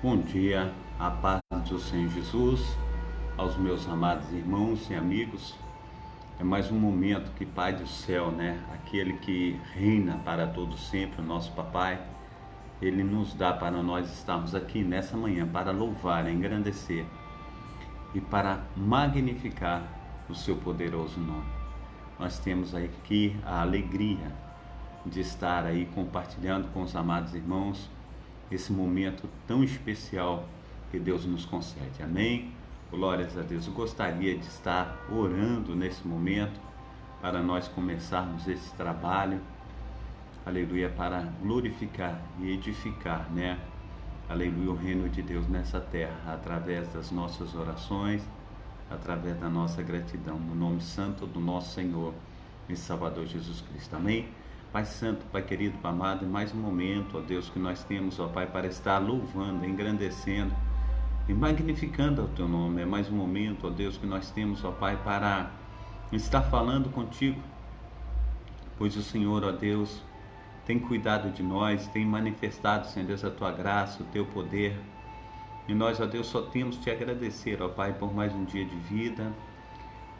Bom dia, a paz do Senhor Jesus, aos meus amados irmãos e amigos. É mais um momento que Pai do céu, aquele que reina para todo sempre, o nosso Papai, Ele nos dá para nós estarmos aqui nessa manhã para louvar, engrandecer e para magnificar o seu poderoso nome. Nós temos aqui a alegria de estar aí compartilhando com os amados irmãos esse momento tão especial que Deus nos concede. Amém? Glórias a Deus. Eu gostaria de estar orando nesse momento para nós começarmos esse trabalho, aleluia, para glorificar e edificar, aleluia, o reino de Deus nessa terra, através das nossas orações, através da nossa gratidão, no nome santo do nosso Senhor e Salvador Jesus Cristo. Amém? Pai Santo, Pai querido, Pai amado, é mais um momento, ó Deus, que nós temos, ó Pai, para estar louvando, engrandecendo e magnificando o Teu nome. É mais um momento, ó Deus, que nós temos, ó Pai, para estar falando contigo, pois o Senhor, ó Deus, tem cuidado de nós, tem manifestado, Senhor Deus, a Tua graça, o Teu poder. E nós, ó Deus, só temos Te agradecer, ó Pai, por mais um dia de vida,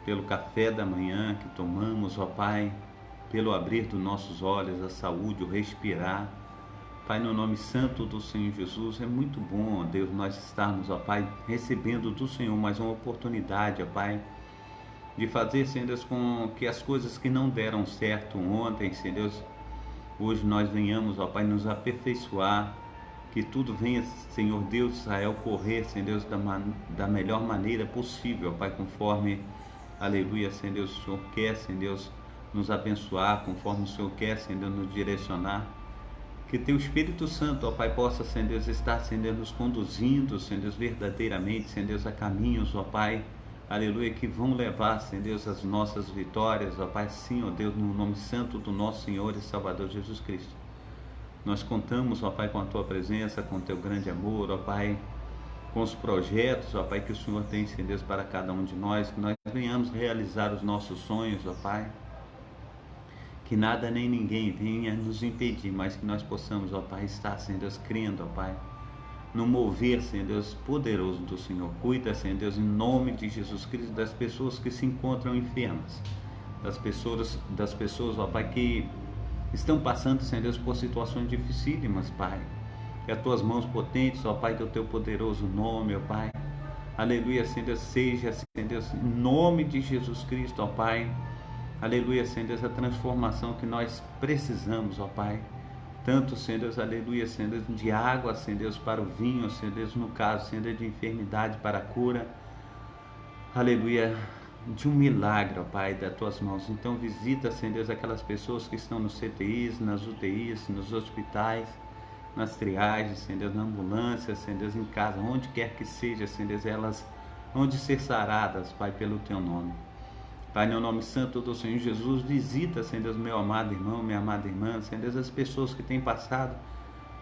pelo café da manhã que tomamos, ó Pai, pelo abrir dos nossos olhos, a saúde, o respirar. Pai, no nome santo do Senhor Jesus, é muito bom, ó Deus, nós estarmos, ó Pai, recebendo do Senhor mais uma oportunidade, ó Pai, de fazer, Senhor Deus, com que as coisas que não deram certo ontem, Senhor Deus, hoje nós venhamos, ó Pai, nos aperfeiçoar, que tudo venha, Senhor Deus de Israel, correr, Senhor Deus, da melhor maneira possível, ó Pai, conforme, aleluia, Senhor Deus, o Senhor quer, Senhor Deus, nos abençoar, conforme o Senhor quer, Senhor Deus, nos direcionar. Que Teu Espírito Santo, ó Pai, possa, Senhor Deus, estar, Senhor Deus, nos conduzindo, Senhor Deus, verdadeiramente, Senhor Deus, a caminhos, ó Pai, aleluia, que vão levar, Senhor Deus, as nossas vitórias, ó Pai, sim, ó Deus, no nome santo do nosso Senhor e Salvador Jesus Cristo. Nós contamos, ó Pai, com a Tua presença, com o Teu grande amor, ó Pai, com os projetos, ó Pai, que o Senhor tem, Senhor Deus, para cada um de nós, que nós venhamos realizar os nossos sonhos, ó Pai, que nada nem ninguém venha nos impedir, mas que nós possamos, ó Pai, estar, Senhor Deus, crendo, ó Pai, no mover, Senhor Deus, poderoso do Senhor. Cuida, Senhor Deus, em nome de Jesus Cristo, das pessoas que se encontram enfermas, das pessoas, ó Pai, que estão passando, Senhor Deus, por situações dificílimas, Pai. Que as Tuas mãos potentes, ó Pai, que o Teu poderoso nome, ó Pai, aleluia, Senhor Deus, seja, Senhor Deus, em nome de Jesus Cristo, ó Pai, aleluia, Senhor Deus, a transformação que nós precisamos, ó Pai. Tanto, Senhor Deus, aleluia, Senhor Deus, de água, Senhor Deus, para o vinho, Senhor Deus, no caso, Senhor Deus, de enfermidade para a cura. Aleluia, de um milagre, ó Pai, das Tuas mãos. Então visita, Senhor Deus, aquelas pessoas que estão nos CTIs, nas UTIs, nos hospitais, nas triagens, Senhor Deus, na ambulância, Senhor Deus, em casa, onde quer que seja, Senhor Deus, elas hão de ser saradas, Pai, pelo Teu nome. Pai, no nome santo do Senhor Jesus, visita, Senhor Deus, meu amado irmão, minha amada irmã, Senhor Deus, as pessoas que têm passado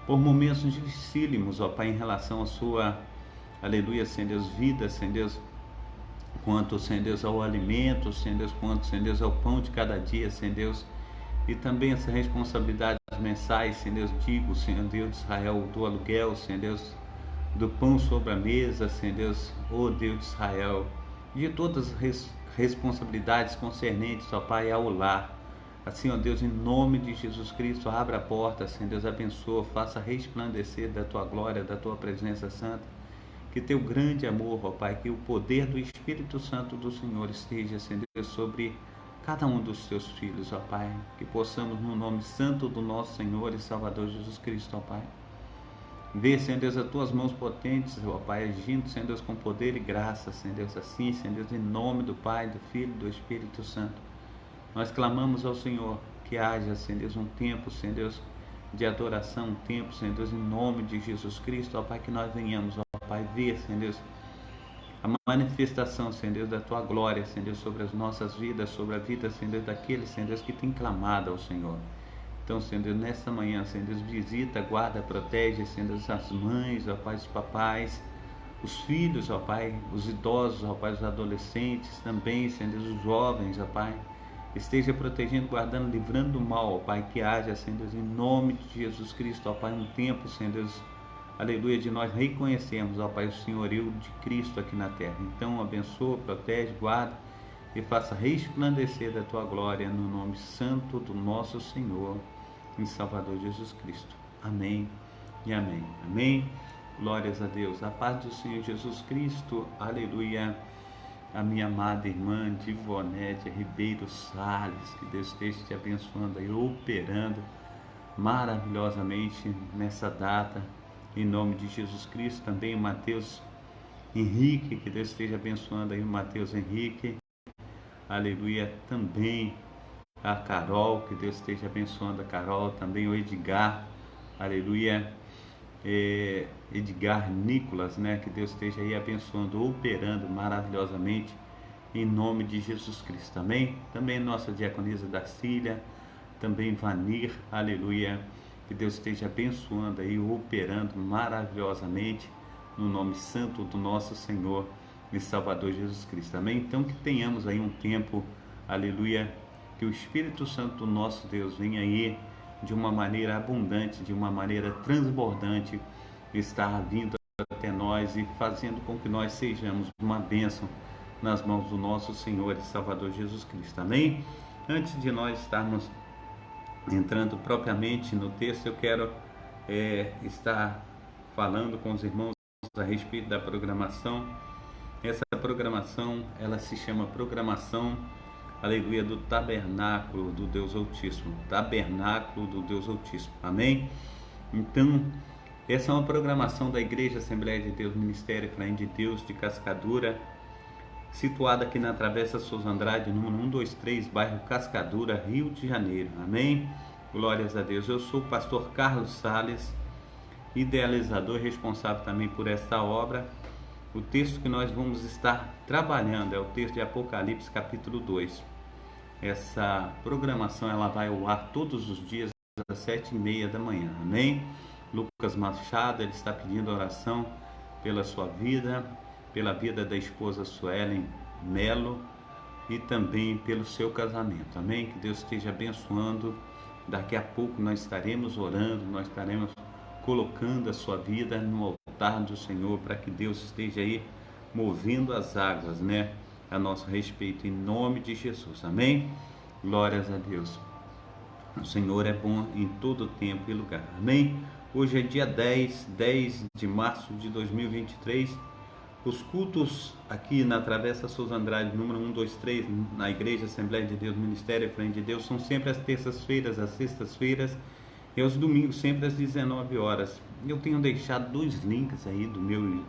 por momentos dificílimos, ó Pai, em relação à sua, aleluia, Senhor Deus, vida, Senhor Deus, quanto, Senhor Deus, ao alimento, Senhor Deus, quanto, Senhor Deus, ao pão de cada dia, Senhor Deus, e também essa responsabilidade mensais, Senhor Deus, digo, Senhor Deus de Israel, do aluguel, Senhor Deus, do pão sobre a mesa, Senhor Deus, ó Deus de Israel, de todas as responsabilidades concernentes, ó Pai, ao lar. Assim, ó Deus, em nome de Jesus Cristo, abra a porta, Senhor Deus, abençoa, faça resplandecer da Tua glória, da Tua presença santa, que Teu grande amor, ó Pai, que o poder do Espírito Santo do Senhor esteja, Senhor Deus, sobre cada um dos Teus filhos, ó Pai, que possamos, no nome santo do nosso Senhor e Salvador Jesus Cristo, ó Pai, ver, Senhor Deus, as Tuas mãos potentes, ó Pai, agindo, Senhor Deus, com poder e graça, Senhor Deus, assim, Senhor Deus, em nome do Pai, do Filho e do Espírito Santo. Nós clamamos ao Senhor que haja, Senhor Deus, um tempo, Senhor Deus, de adoração, um tempo, Senhor Deus, em nome de Jesus Cristo, ó Pai, que nós venhamos, ó Pai, ver, Senhor Deus, a manifestação, Senhor Deus, da Tua glória, Senhor Deus, sobre as nossas vidas, sobre a vida, Senhor Deus, daqueles, Senhor Deus, que tem clamado ao Senhor. Então, Senhor Deus, nesta manhã, Senhor Deus, visita, guarda, protege, Senhor Deus, as mães, ó Pai, os papais, os filhos, ó Pai, os idosos, ó Pai, os adolescentes também, Senhor Deus, os jovens, ó Pai, esteja protegendo, guardando, livrando do mal, ó Pai, que haja, Senhor Deus, em nome de Jesus Cristo, ó Pai, um tempo, Senhor Deus, aleluia, de nós reconhecermos, ó Pai, o senhorio de Cristo aqui na terra. Então, abençoa, protege, guarda e faça resplandecer da tua glória no nome santo do nosso Senhor e Salvador Jesus Cristo. Amém e amém. Amém. Glórias a Deus. A paz do Senhor Jesus Cristo. Aleluia. A minha amada irmã Divonédia Ribeiro Salles, que Deus esteja te abençoando e operando maravilhosamente nessa data, em nome de Jesus Cristo. Também o Mateus Henrique, que Deus esteja abençoando aí o Mateus Henrique, aleluia. Também a Carol, que Deus esteja abençoando a Carol. Também o Edgar, aleluia. Edgar Nicolas, né? Que Deus esteja aí abençoando, operando maravilhosamente em nome de Jesus Cristo. Amém? Também nossa diaconisa Darcília, também Vanir, aleluia. Que Deus esteja abençoando aí, operando maravilhosamente no nome santo do nosso Senhor e Salvador Jesus Cristo. Amém? Então que tenhamos aí um tempo, aleluia, que o Espírito Santo do nosso Deus venha aí de uma maneira abundante, de uma maneira transbordante, estar vindo até nós e fazendo com que nós sejamos uma bênção nas mãos do nosso Senhor e Salvador Jesus Cristo. Amém? Antes de nós estarmos entrando propriamente no texto, eu quero estar falando com os irmãos a respeito da programação. Essa programação, ela se chama programação, aleluia, do Tabernáculo do Deus Altíssimo. Tabernáculo do Deus Altíssimo. Amém? Então, essa é uma programação da Igreja Assembleia de Deus, Ministério Efraim de Deus de Cascadura, situada aqui na Travessa Souza Andrade, número 123, bairro Cascadura, Rio de Janeiro. Amém? Glórias a Deus. Eu sou o pastor Carlos Salles, idealizador e responsável também por esta obra. O texto que nós vamos estar trabalhando é o texto de Apocalipse, capítulo 2. Essa programação ela vai ao ar todos os dias às 7h30 da manhã. Amém? Lucas Machado, ele está pedindo oração pela sua vida, pela vida da esposa Suelen Melo e também pelo seu casamento. Amém? Que Deus esteja abençoando. Daqui a pouco nós estaremos orando, nós estaremos colocando a sua vida no altar do Senhor, para que Deus esteja aí movendo as águas, né, a nosso respeito, em nome de Jesus. Amém? Glórias a Deus. O Senhor é bom em todo tempo e lugar. Amém? Hoje é dia 10 de março de 2023. Os cultos aqui na Travessa Souza Andrade, número 123, na Igreja Assembleia de Deus, Ministério Efraim de Deus, são sempre às terças-feiras, às sextas-feiras e aos domingos, sempre às 19 horas. Eu tenho deixado 2 links aí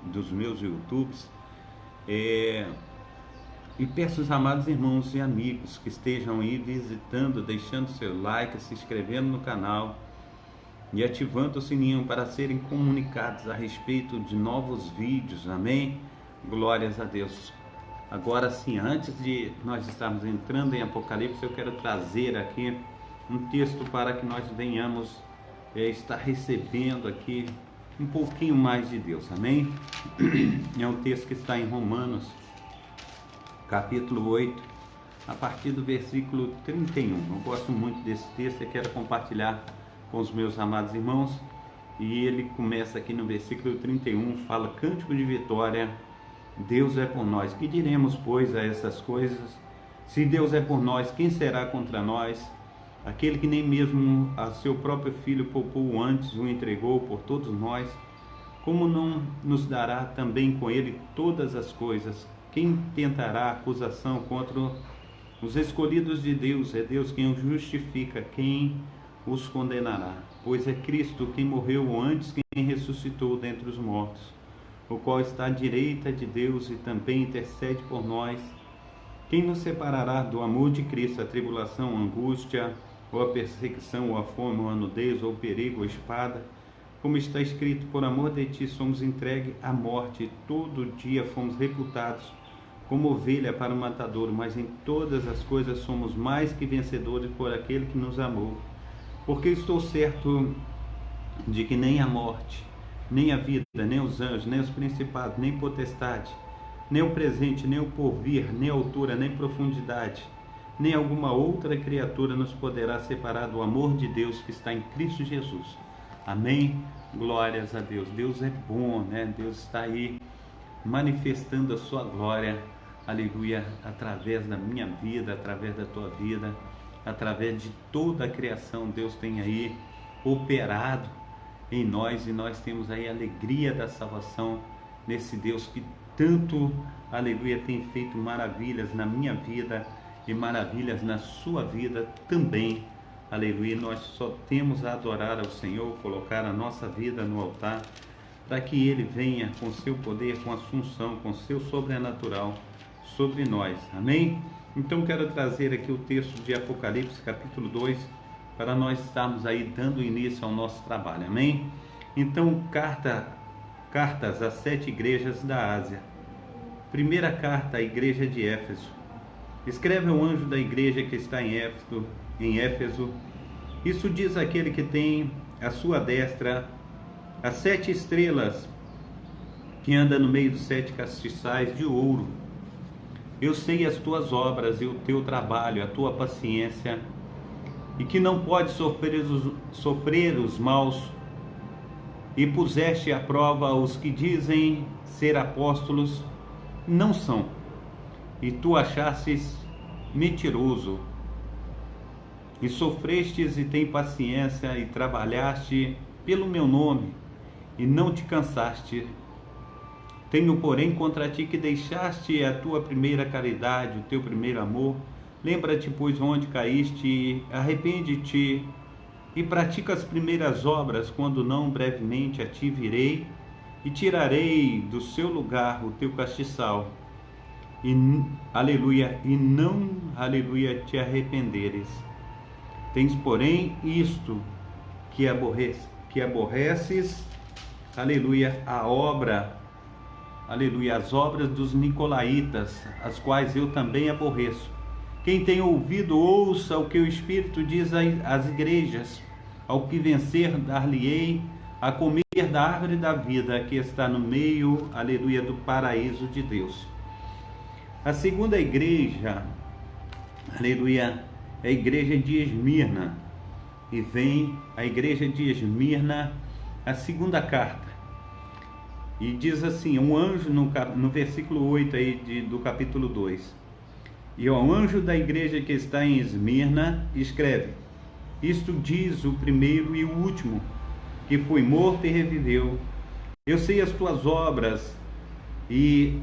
dos meus YouTubes. E peço aos amados irmãos e amigos que estejam aí visitando, deixando seu like, se inscrevendo no canal e ativando o sininho para serem comunicados a respeito de novos vídeos. Amém? Glórias a Deus. Agora sim, antes de nós estarmos entrando em Apocalipse, eu quero trazer aqui um texto para que nós venhamos estar recebendo aqui um pouquinho mais de Deus. Amém? É um texto que está em Romanos, capítulo 8, a partir do versículo 31. Eu gosto muito desse texto e quero compartilhar com os meus amados irmãos. E ele começa aqui no versículo 31, fala: cântico de vitória, Deus é por nós. Que diremos, pois, a essas coisas? Se Deus é por nós, quem será contra nós? Aquele que nem mesmo a seu próprio filho poupou antes, o entregou por todos nós, como não nos dará também com ele todas as coisas? Quem tentará acusação contra os escolhidos de Deus? É Deus quem os justifica. Quem os condenará? Pois é Cristo quem morreu antes, quem ressuscitou dentre os mortos, o qual está à direita de Deus e também intercede por nós. Quem nos separará do amor de Cristo? A tribulação, a angústia, ou a perseguição, ou a fome, ou a nudez, ou o perigo, ou a espada? Como está escrito: por amor de ti somos entregues à morte, todo dia fomos reputados como ovelha para o matadouro, mas em todas as coisas somos mais que vencedores por aquele que nos amou. Porque estou certo de que nem a morte, nem a vida, nem os anjos, nem os principados, nem potestade, nem o presente, nem o porvir, nem a altura, nem profundidade, nem alguma outra criatura nos poderá separar do amor de Deus que está em Cristo Jesus. Amém? Glórias a Deus. Deus é bom, né? Deus está aí manifestando a sua glória, aleluia, através da minha vida, através da tua vida, através de toda a criação. Deus tem aí operado em nós e nós temos aí a alegria da salvação nesse Deus que tanto, aleluia, tem feito maravilhas na minha vida e maravilhas na sua vida também. Aleluia, nós só temos a adorar ao Senhor, colocar a nossa vida no altar, para que Ele venha com seu poder, com a assunção, com seu sobrenatural sobre nós. Amém? Então quero trazer aqui o texto de Apocalipse, capítulo 2, para nós estarmos aí dando início ao nosso trabalho. Amém? Então, cartas às 7 igrejas da Ásia. Primeira carta à igreja de Éfeso. Escreve ao anjo da igreja que está em Éfeso, isso diz aquele que tem à sua destra as 7 estrelas, que anda no meio dos 7 castiçais de ouro. Eu sei as tuas obras e o teu trabalho, a tua paciência, e que não pode sofrer os maus, e puseste à prova os que dizem ser apóstolos, não são, e tu achastes mentiroso, e sofrestes e tem paciência, e trabalhaste pelo meu nome, e não te cansaste. Tenho, porém, contra ti que deixaste a tua primeira caridade, o teu primeiro amor. Lembra-te, pois, onde caíste, arrepende-te, e pratica as primeiras obras, quando não, brevemente a ti virei, e tirarei do seu lugar o teu castiçal, e, aleluia, e não, aleluia, te arrependeres. Tens, porém, isto, que aborreces, aleluia, a obra, aleluia, as obras dos nicolaítas, as quais eu também aborreço. Quem tem ouvido, ouça o que o Espírito diz às igrejas. Ao que vencer, dar-lhe-ei a comer da árvore da vida, que está no meio, aleluia, do paraíso de Deus. A segunda igreja, aleluia, é a igreja de Esmirna. E vem a igreja de Esmirna, a segunda carta. E diz assim, um anjo no versículo 8 aí do capítulo 2. E ao anjo da igreja que está em Esmirna, escreve: isto diz o primeiro e o último, que foi morto e reviveu. Eu sei as tuas obras e,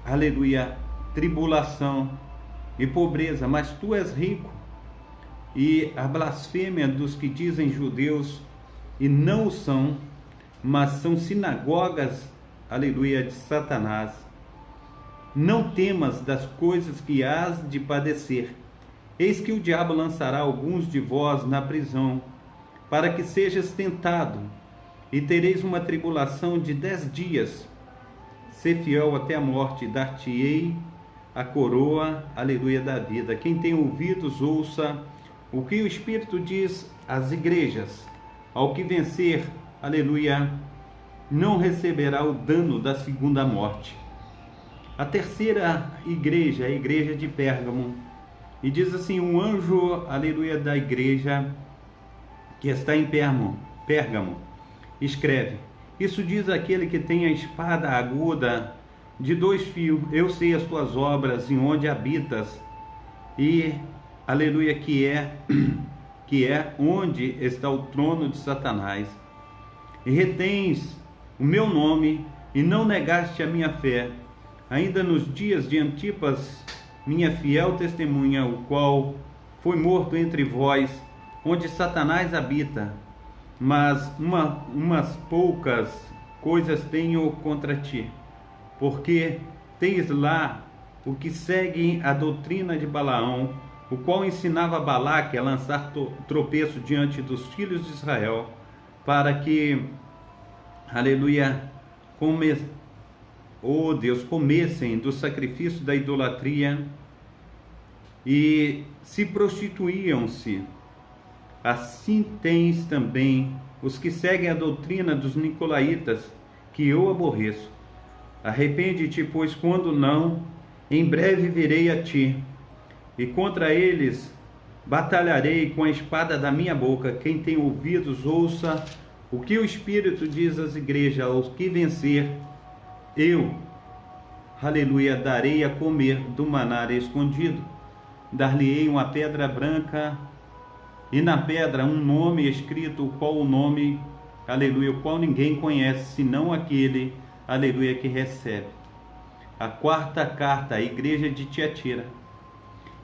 aleluia, tribulação e pobreza, mas tu és rico. E a blasfêmia dos que dizem judeus e não o são, mas são sinagogas, aleluia, de Satanás. Não temas das coisas que hás de padecer. Eis que o diabo lançará alguns de vós na prisão, para que sejas tentado, e tereis uma tribulação de 10 dias. Sê fiel até a morte, dar-te-ei a coroa, aleluia, da vida. Quem tem ouvidos, ouça o que o Espírito diz às igrejas. Ao que vencer, aleluia, não receberá o dano da segunda morte. A terceira igreja é a igreja de Pérgamo. E diz assim, um anjo, aleluia, da igreja que está em Pérgamo, escreve: isso diz aquele que tem a espada aguda de 2 fios. Eu sei as tuas obras e onde habitas, e, aleluia, que é onde está o trono de Satanás. E retens o meu nome, e não negaste a minha fé, ainda nos dias de Antipas, minha fiel testemunha, o qual foi morto entre vós, onde Satanás habita. Mas umas poucas coisas tenho contra ti, porque tens lá o que segue a doutrina de Balaão, o qual ensinava Balaque a lançar tropeço diante dos filhos de Israel, para que, aleluia, comessem do sacrifício da idolatria e se prostituíam-se. Assim tens também os que seguem a doutrina dos nicolaítas, que eu aborreço. Arrepende-te, pois quando não, em breve virei a ti, e contra eles batalharei com a espada da minha boca. Quem tem ouvidos, ouça O que o Espírito diz às igrejas: aos que vencer, eu, aleluia, darei a comer do maná escondido. Dar-lhe-ei uma pedra branca, e na pedra um nome escrito, qual o nome, aleluia, o qual ninguém conhece, senão aquele, aleluia, que recebe. A quarta carta à igreja de Tiatira.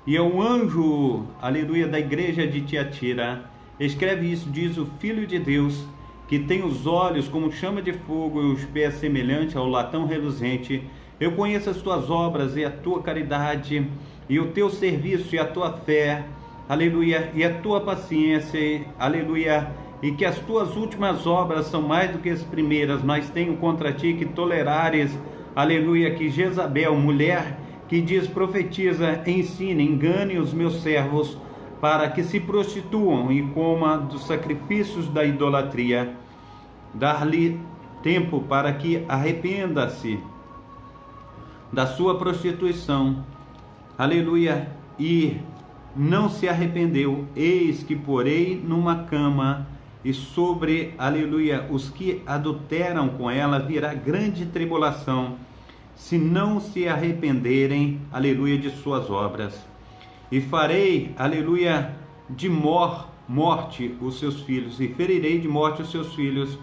E ao anjo, aleluia, da igreja de Tiatira, escreve isso, diz o Filho de Deus, que tem os olhos como chama de fogo e os pés semelhantes ao latão reluzente. Eu conheço as tuas obras e a tua caridade, e o teu serviço e a tua fé, aleluia, e a tua paciência, aleluia, e que as tuas últimas obras são mais do que as primeiras, mas tenho contra ti que tolerares, aleluia, que Jezabel, mulher que diz, profetiza, ensine, engane os meus servos, para que se prostituam e coma dos sacrifícios da idolatria. Dar-lhe tempo para que arrependa-se da sua prostituição, aleluia, e não se arrependeu. Eis que porei numa cama, e sobre, aleluia, os que adulteram com ela virá grande tribulação, se não se arrependerem, aleluia, de suas obras. E farei, aleluia, de morte os seus filhos, e ferirei de morte os seus filhos.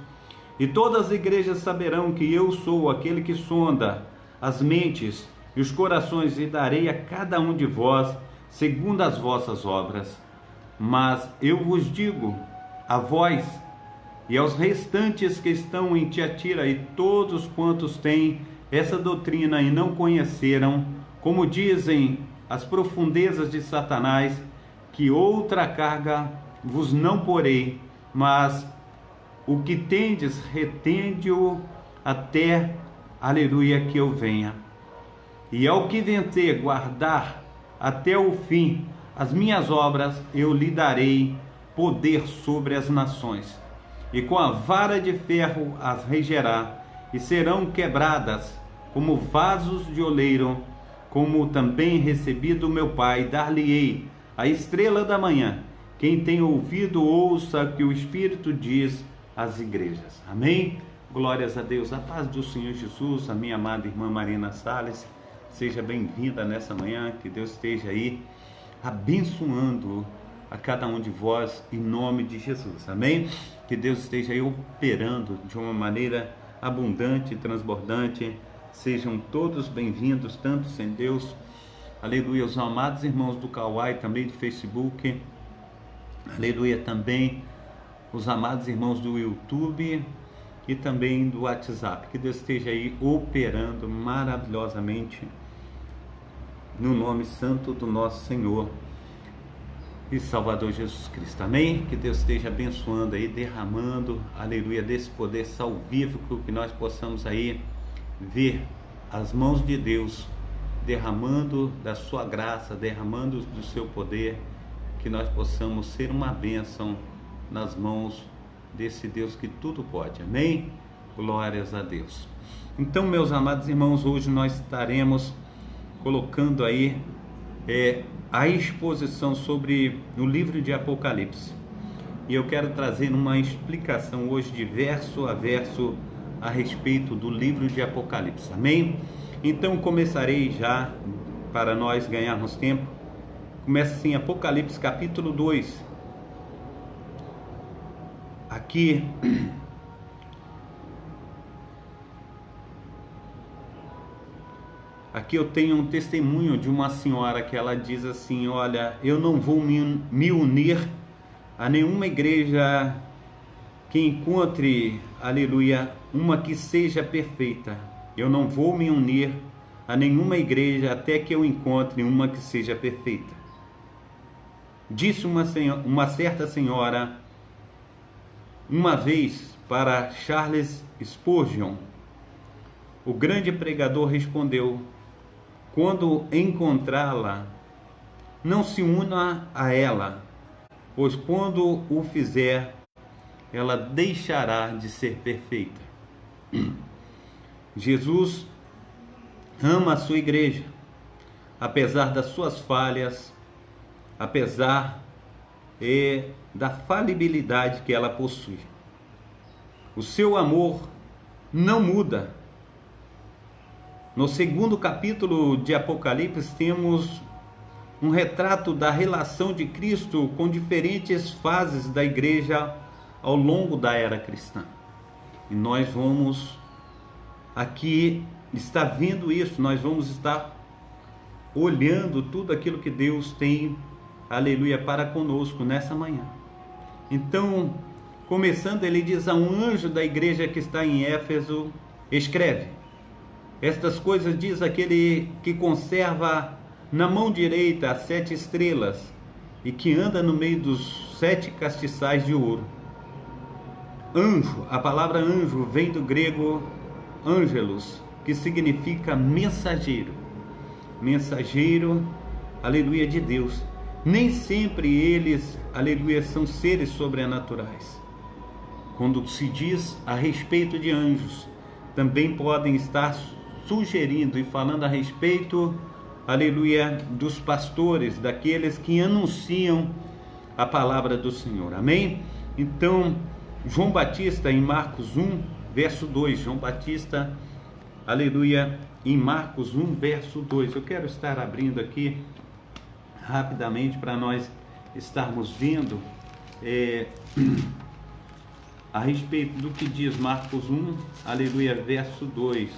E todas as igrejas saberão que eu sou aquele que sonda as mentes e os corações, e darei a cada um de vós segundo as vossas obras. Mas eu vos digo, a vós e aos restantes que estão em Tiatira, e todos quantos têm essa doutrina e não conheceram, como dizem as profundezas de Satanás, que outra carga vos não porei, mas o que tendes, retende-o até, aleluia, que eu venha. E ao que vencer, guardar até o fim as minhas obras, eu lhe darei poder sobre as nações, e com a vara de ferro as regerá, e serão quebradas como vasos de oleiro, como também recebi do meu Pai. Dar-lhe-ei a estrela da manhã. Quem tem ouvido, ouça o que o Espírito diz às igrejas. Amém? Glórias a Deus. A paz do Senhor Jesus, a minha amada irmã Marina Salles, seja bem-vinda nessa manhã. Que Deus esteja aí abençoando a cada um de vós, em nome de Jesus. Amém? Que Deus esteja aí operando de uma maneira abundante e transbordante. Sejam todos bem-vindos, tanto sem Deus, aleluia, os amados irmãos do Kauai, também do Facebook, aleluia, também os amados irmãos do YouTube e também do WhatsApp. Que Deus esteja aí operando maravilhosamente no nome santo do nosso Senhor e Salvador Jesus Cristo. Amém? Que Deus esteja abençoando aí, derramando, aleluia, desse poder salvífico, que nós possamos aí ver as mãos de Deus derramando da sua graça, derramando do seu poder, que nós possamos ser uma bênção nas mãos desse Deus que tudo pode. Amém? Glórias a Deus. Então, meus amados irmãos, hoje nós estaremos colocando aí a exposição sobre o livro de Apocalipse, e eu quero trazer uma explicação hoje de verso a verso a respeito do livro de Apocalipse. Amém? Então começarei já, para nós ganharmos tempo. Começa assim, Apocalipse capítulo 2. Aqui eu tenho um testemunho de uma senhora que ela diz assim: olha, eu não vou me unir a nenhuma igreja que encontre, aleluia, uma que seja perfeita. Eu não vou me unir a nenhuma igreja até que eu encontre uma que seja perfeita. Disse uma certa senhora uma vez para Charles Spurgeon. O grande pregador respondeu: quando encontrá-la, não se una a ela, pois quando o fizer, ela deixará de ser perfeita. Jesus ama a sua igreja, apesar das suas falhas, apesar da falibilidade que ela possui. O seu amor não muda. No segundo capítulo de Apocalipse temos um retrato da relação de Cristo com diferentes fases da igreja ao longo da era cristã. E nós vamos aqui estar vendo isso, nós vamos estar olhando tudo aquilo que Deus tem, aleluia, para conosco nessa manhã. Então, começando, ele diz a um anjo da igreja que está em Éfeso, escreve: estas coisas diz aquele que conserva na mão direita as 7 estrelas e que anda no meio dos 7 castiçais de ouro. Anjo, a palavra anjo vem do grego ângelos, que significa mensageiro. Mensageiro, aleluia, de Deus. Nem sempre eles, aleluia, são seres sobrenaturais. Quando se diz a respeito de anjos, também podem estar sugerindo e falando a respeito, aleluia, dos pastores, daqueles que anunciam a palavra do Senhor. Amém? Então, João Batista em Marcos 1, verso 2, João Batista, aleluia, em Marcos 1, verso 2. Eu quero estar abrindo aqui rapidamente para nós estarmos vendo a respeito do que diz Marcos 1, aleluia, verso 2.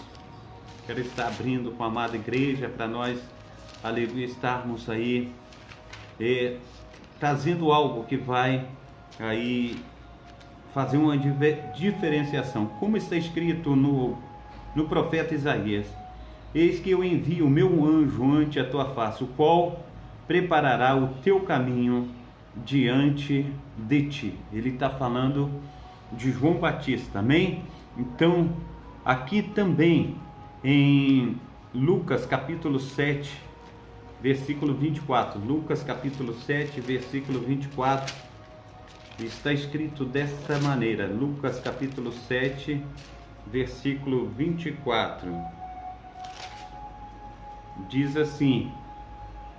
Quero estar abrindo com a amada igreja para nós, aleluia, estarmos aí trazendo algo que vai aí fazer uma diferenciação. Como está escrito no profeta Isaías: eis que eu envio o meu anjo ante a tua face, o qual preparará o teu caminho diante de ti. Ele está falando de João Batista, amém? Então, aqui também em Lucas capítulo 7, versículo 24, Lucas capítulo 7, versículo 24, está escrito desta maneira, Lucas capítulo 7, versículo 24, diz assim: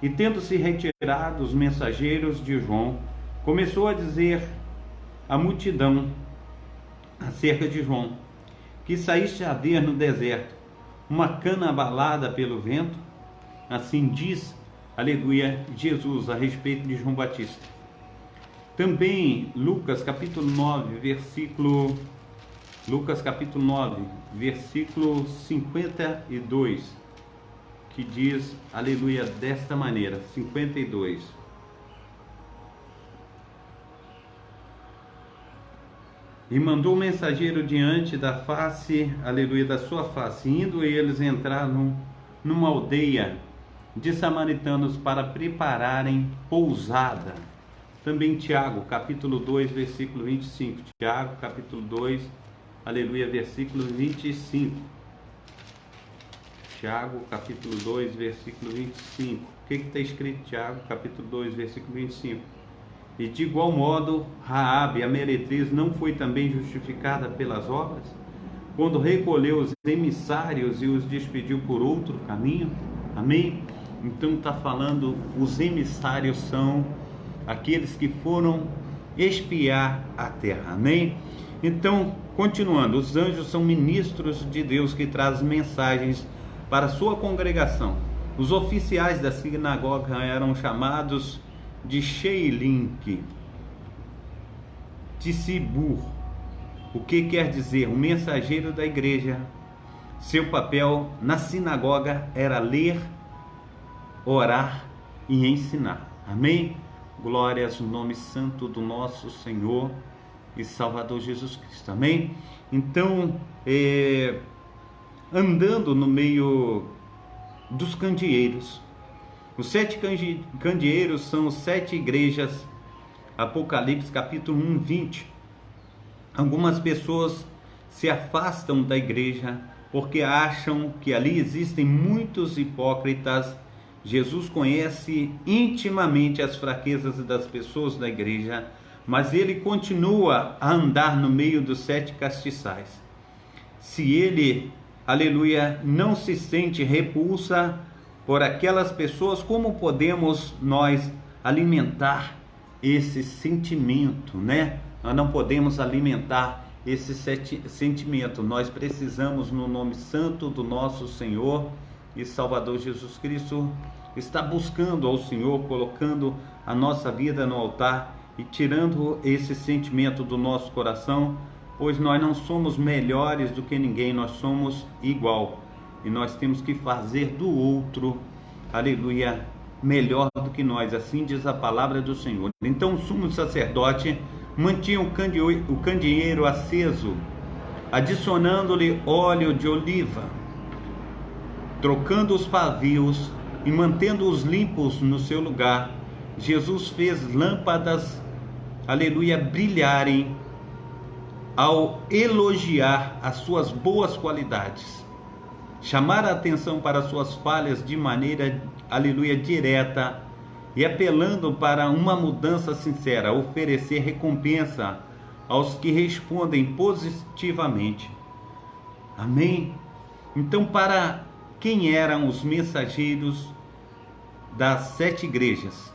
e tendo se retirado os mensageiros de João, começou a dizer à multidão acerca de João, que saíste a ver no deserto uma cana abalada pelo vento. Assim diz, aleluia, Jesus a respeito de João Batista. Também Lucas capítulo 9, versículo 52, que diz, aleluia, desta maneira, 52. E mandou o mensageiro diante da face, aleluia, da sua face, indo eles entraram numa aldeia de samaritanos para prepararem pousada. Também Tiago, capítulo 2, versículo 25. Tiago, capítulo 2, aleluia, versículo 25. Tiago, capítulo 2, versículo 25. O que está escrito, Tiago, capítulo 2, versículo 25? E de igual modo, Raabe, a meretriz, não foi também justificada pelas obras, quando recolheu os emissários e os despediu por outro caminho? Amém? Então está falando, os emissários são aqueles que foram espiar a terra. Amém? Então, continuando, os anjos são ministros de Deus que trazem mensagens para a sua congregação. Os oficiais da sinagoga eram chamados de Sheilink, Tissibur, o que quer dizer um mensageiro da igreja. Seu papel na sinagoga era ler, orar e ensinar. Amém? Glórias ao nome santo do nosso Senhor e Salvador Jesus Cristo. Amém? Então, andando no meio dos candeeiros, os 7 candeeiros são as 7 igrejas. Apocalipse capítulo 1, 20. Algumas pessoas se afastam da igreja porque acham que ali existem muitos hipócritas. Jesus conhece intimamente as fraquezas das pessoas da igreja, mas ele continua a andar no meio dos 7 castiçais. Se ele, aleluia, não se sente repulsa por aquelas pessoas, como podemos nós alimentar esse sentimento, né? Nós não podemos alimentar esse sentimento. Nós precisamos, no nome santo do nosso Senhor e Salvador Jesus Cristo, estar buscando ao Senhor, colocando a nossa vida no altar e tirando esse sentimento do nosso coração, pois nós não somos melhores do que ninguém, nós somos igual. E nós temos que fazer do outro, aleluia, melhor do que nós, assim diz a palavra do Senhor. Então o sumo sacerdote mantinha o candeeiro aceso, adicionando-lhe óleo de oliva, trocando os pavios e mantendo-os limpos no seu lugar. Jesus fez lâmpadas, aleluia, brilharem ao elogiar as suas boas qualidades, chamar a atenção para suas falhas de maneira, aleluia, direta, e apelando para uma mudança sincera, oferecer recompensa aos que respondem positivamente. Amém? Então, para quem eram os mensageiros das 7 igrejas?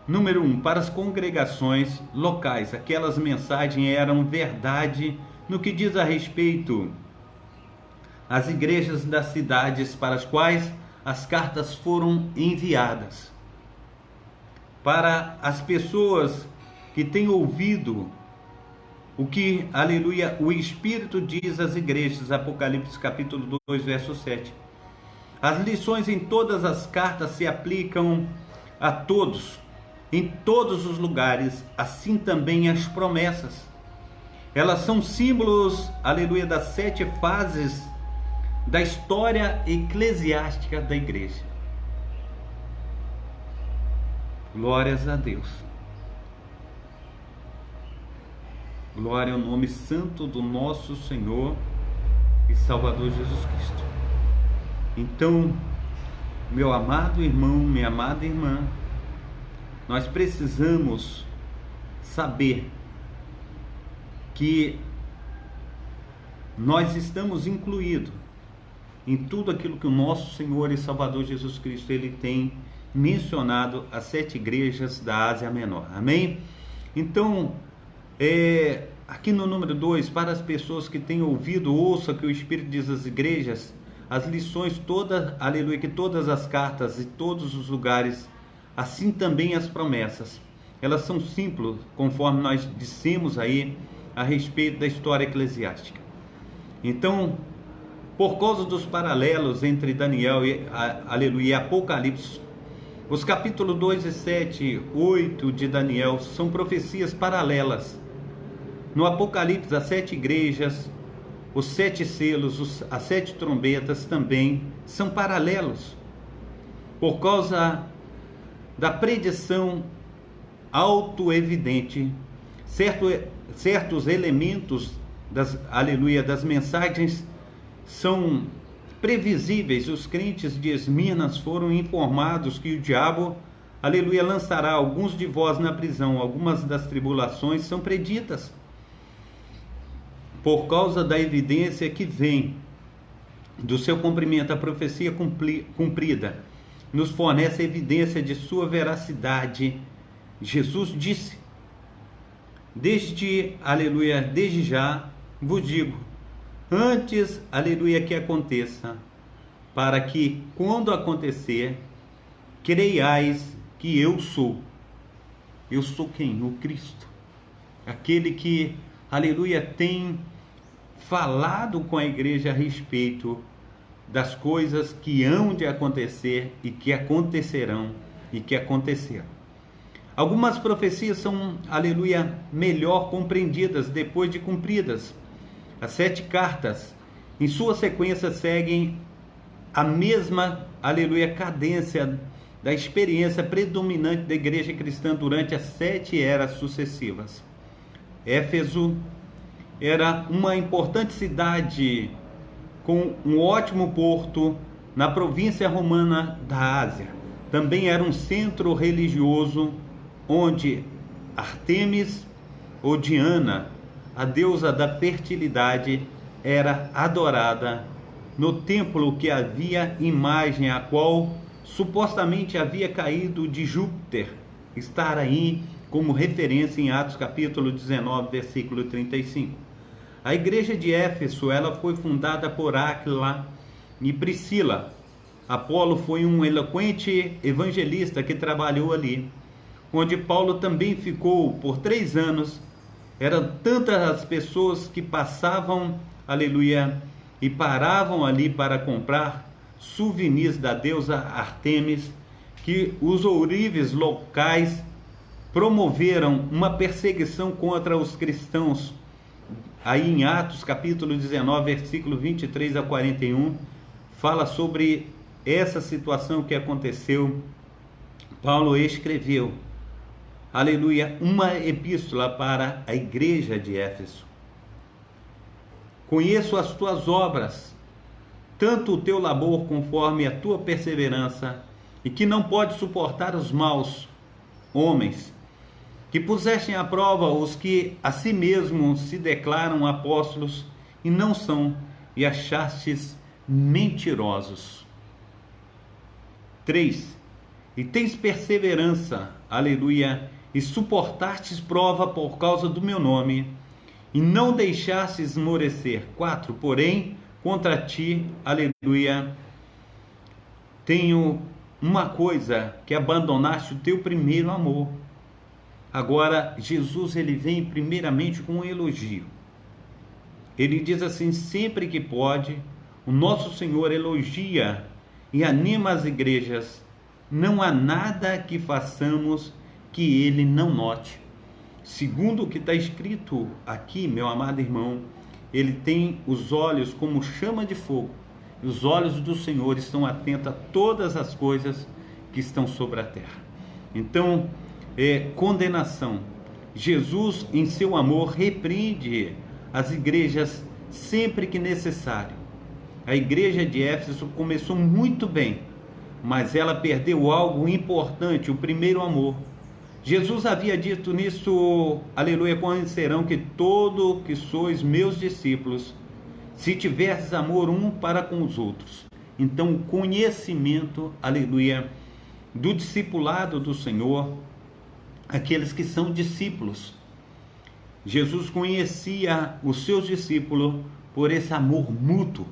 Número 1, para as congregações locais, aquelas mensagens eram verdade no que diz a respeito às igrejas das cidades para as quais as cartas foram enviadas. Para as pessoas que têm ouvido o que, aleluia, o Espírito diz às igrejas, Apocalipse capítulo 2, verso 7. As lições em todas as cartas se aplicam a todos, em todos os lugares, assim também as promessas. Elas são símbolos, aleluia, das 7 fases da história eclesiástica da igreja. Glórias a Deus. Glória ao nome santo do nosso Senhor e Salvador Jesus Cristo. Então, meu amado irmão, minha amada irmã, nós precisamos saber que nós estamos incluídos em tudo aquilo que o nosso Senhor e Salvador Jesus Cristo ele tem mencionado às 7 igrejas da Ásia Menor. Amém? Então, aqui no número 2, para as pessoas que têm ouvido, ouça que o Espírito diz às igrejas, as lições todas, aleluia, que todas as cartas e todos os lugares, assim também as promessas, elas são simples, conforme nós dissemos aí a respeito da história eclesiástica. Então, por causa dos paralelos entre Daniel e, aleluia, e Apocalipse, os capítulos 2 e 7, 8 de Daniel são profecias paralelas. No Apocalipse, as 7 igrejas, os 7 selos, as 7 trombetas também são paralelos. Por causa da predição autoevidente, certos elementos das mensagens são previsíveis. Os crentes de Esmirna foram informados que o diabo, aleluia, lançará alguns de vós na prisão. Algumas das tribulações são preditas. Por causa da evidência que vem do seu cumprimento, a profecia cumprida nos fornece evidência de sua veracidade. Jesus disse: desde já vos digo, antes, aleluia, que aconteça, para que, quando acontecer, creiais que eu sou. Eu sou quem? O Cristo. Aquele que, aleluia, tem falado com a igreja a respeito das coisas que hão de acontecer e que acontecerão e que aconteceram. Algumas profecias são, aleluia, melhor compreendidas depois de cumpridas. As 7 cartas, em sua sequência, seguem a mesma, aleluia, cadência da experiência predominante da igreja cristã durante as 7 eras sucessivas. Éfeso era uma importante cidade com um ótimo porto na província romana da Ásia. Também era um centro religioso onde Ártemis ou Diana, a deusa da fertilidade, era adorada. No templo que havia imagem a qual supostamente havia caído de Júpiter, estar aí como referência em Atos capítulo 19, versículo 35. A igreja de Éfeso, ela foi fundada por Áquila e Priscila. Apolo foi um eloquente evangelista que trabalhou ali, onde Paulo também ficou por 3 anos. Eram tantas as pessoas que passavam, aleluia, e paravam ali para comprar souvenirs da deusa Artemis, que os ourives locais promoveram uma perseguição contra os cristãos. Aí em Atos capítulo 19, versículo 23 a 41, fala sobre essa situação que aconteceu. Paulo escreveu, aleluia, uma epístola para a igreja de Éfeso. Conheço as tuas obras, tanto o teu labor conforme a tua perseverança, e que não pode suportar os maus homens, que pusestem à prova os que a si mesmos se declaram apóstolos e não são, e achastes mentirosos. 3. E tens perseverança, aleluia, e suportastes prova por causa do meu nome, e não deixastes esmorecer. 4. Porém, contra ti, aleluia, tenho uma coisa, que abandonaste o teu primeiro amor. Agora, Jesus, ele vem primeiramente com um elogio. Ele diz assim, sempre que pode, o nosso Senhor elogia e anima as igrejas. Não há nada que façamos que ele não note. Segundo o que está escrito aqui, meu amado irmão, ele tem os olhos como chama de fogo. E os olhos do Senhor estão atentos a todas as coisas que estão sobre a terra. Então, condenação. Jesus, em seu amor, repreende as igrejas sempre que necessário. A igreja de Éfeso começou muito bem, mas ela perdeu algo importante, o primeiro amor. Jesus havia dito nisso, aleluia, conhecerão que todo que sois meus discípulos, se tiverdes amor um para com os outros. Então, o conhecimento, aleluia, do discipulado do Senhor, aqueles que são discípulos. Jesus conhecia os seus discípulos por esse amor mútuo,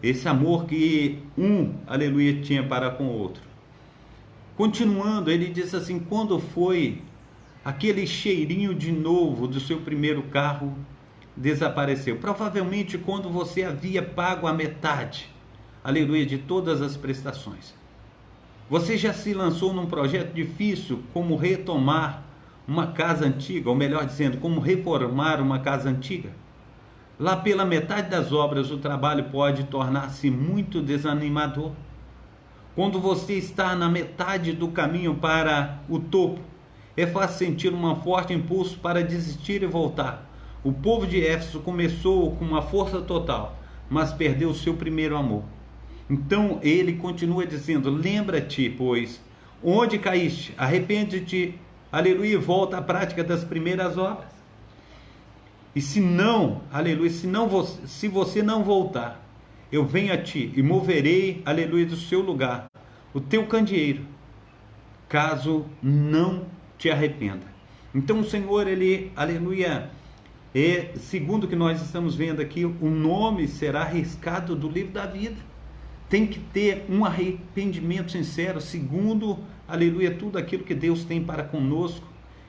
esse amor que um, aleluia, tinha para com o outro. Continuando, ele diz assim, quando foi aquele cheirinho de novo do seu primeiro carro desapareceu? Provavelmente quando você havia pago a metade, aleluia, de todas as prestações. Você já se lançou num projeto difícil, como retomar uma casa antiga, ou melhor dizendo, como reformar uma casa antiga? Lá pela metade das obras, o trabalho pode tornar-se muito desanimador. Quando você está na metade do caminho para o topo, é fácil sentir um forte impulso para desistir e voltar. O povo de Éfeso começou com uma força total, mas perdeu o seu primeiro amor. Então ele continua dizendo, lembra-te, pois, onde caíste, arrepende-te, aleluia, e volta à prática das primeiras obras. E se não, aleluia, se você não voltar, eu venho a ti e moverei, aleluia, do seu lugar o teu candeeiro, caso não te arrependa. Então o Senhor, ele, aleluia, segundo o que nós estamos vendo aqui, o nome será riscado do livro da vida. Tem que ter um arrependimento sincero, segundo, aleluia, tudo aquilo que Deus tem para conosco.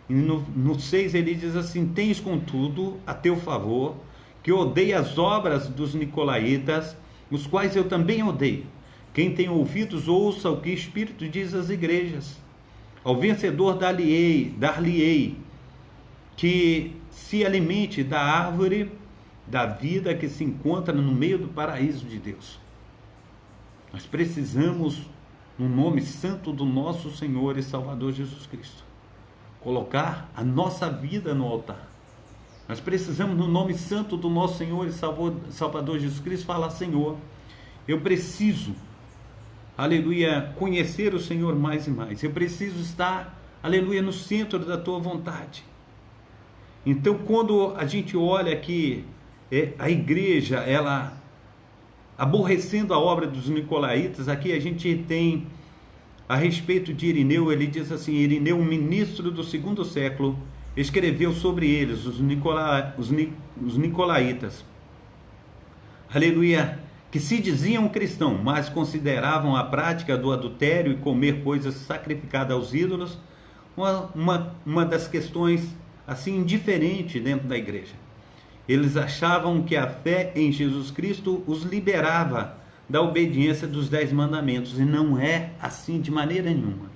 E no 6 ele diz assim, tens contudo a teu favor, que odeia as obras dos nicolaítas, os quais eu também odeio. Quem tem ouvidos, ouça o que o Espírito diz às igrejas. Ao vencedor dar-lhe-ei, que se alimente da árvore da vida que se encontra no meio do paraíso de Deus. Nós precisamos, no nome santo do nosso Senhor e Salvador Jesus Cristo, colocar a nossa vida no altar. Nós precisamos, no nome santo do nosso Senhor e Salvador Jesus Cristo, falar, Senhor, eu preciso, aleluia, conhecer o Senhor mais e mais. Eu preciso estar, aleluia, no centro da tua vontade. Então, quando a gente olha aqui, a igreja, ela aborrecendo a obra dos nicolaítas, aqui a gente tem a respeito de Irineu, ele diz assim: Irineu, um ministro do segundo século, escreveu sobre eles, os nicolaítas, aleluia, que se diziam cristãos, mas consideravam a prática do adultério e comer coisas sacrificadas aos ídolos uma das questões assim indiferente dentro da igreja. Eles achavam que a fé em Jesus Cristo os liberava da obediência dos 10 mandamentos, e não é assim de maneira nenhuma.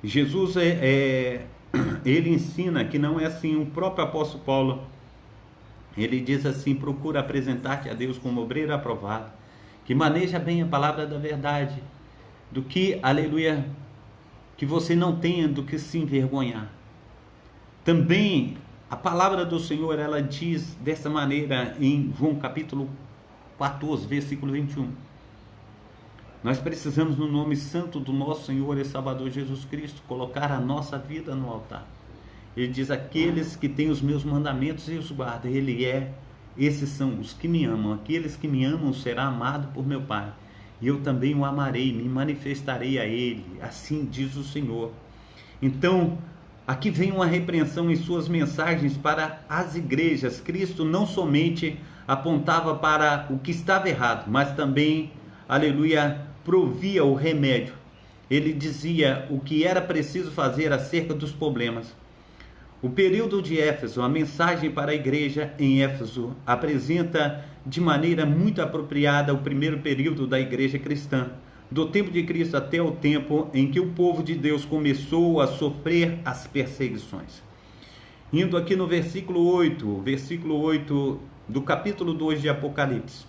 Jesus ele ensina que não é assim. O próprio apóstolo Paulo, ele diz assim: procura apresentar-te a Deus como obreiro aprovado, que maneja bem a palavra da verdade, do que, aleluia, que você não tenha do que se envergonhar. Também a palavra do Senhor, ela diz dessa maneira em João capítulo 14, versículo 21. Nós precisamos, no nome santo do nosso Senhor e Salvador Jesus Cristo, colocar a nossa vida no altar. Ele diz: aqueles que têm os meus mandamentos e os guardam, esses são os que me amam. Aqueles que me amam será amado por meu Pai, e eu também o amarei, me manifestarei a ele, assim diz o Senhor. Então, aqui vem uma repreensão em suas mensagens para as igrejas. Cristo não somente apontava para o que estava errado, mas também, aleluia, provia o remédio. Ele dizia o que era preciso fazer acerca dos problemas. O período de Éfeso, a mensagem para a igreja em Éfeso, apresenta de maneira muito apropriada o primeiro período da igreja cristã, do tempo de Cristo até o tempo em que o povo de Deus começou a sofrer as perseguições. Indo aqui no versículo 8 do capítulo 2 de Apocalipse: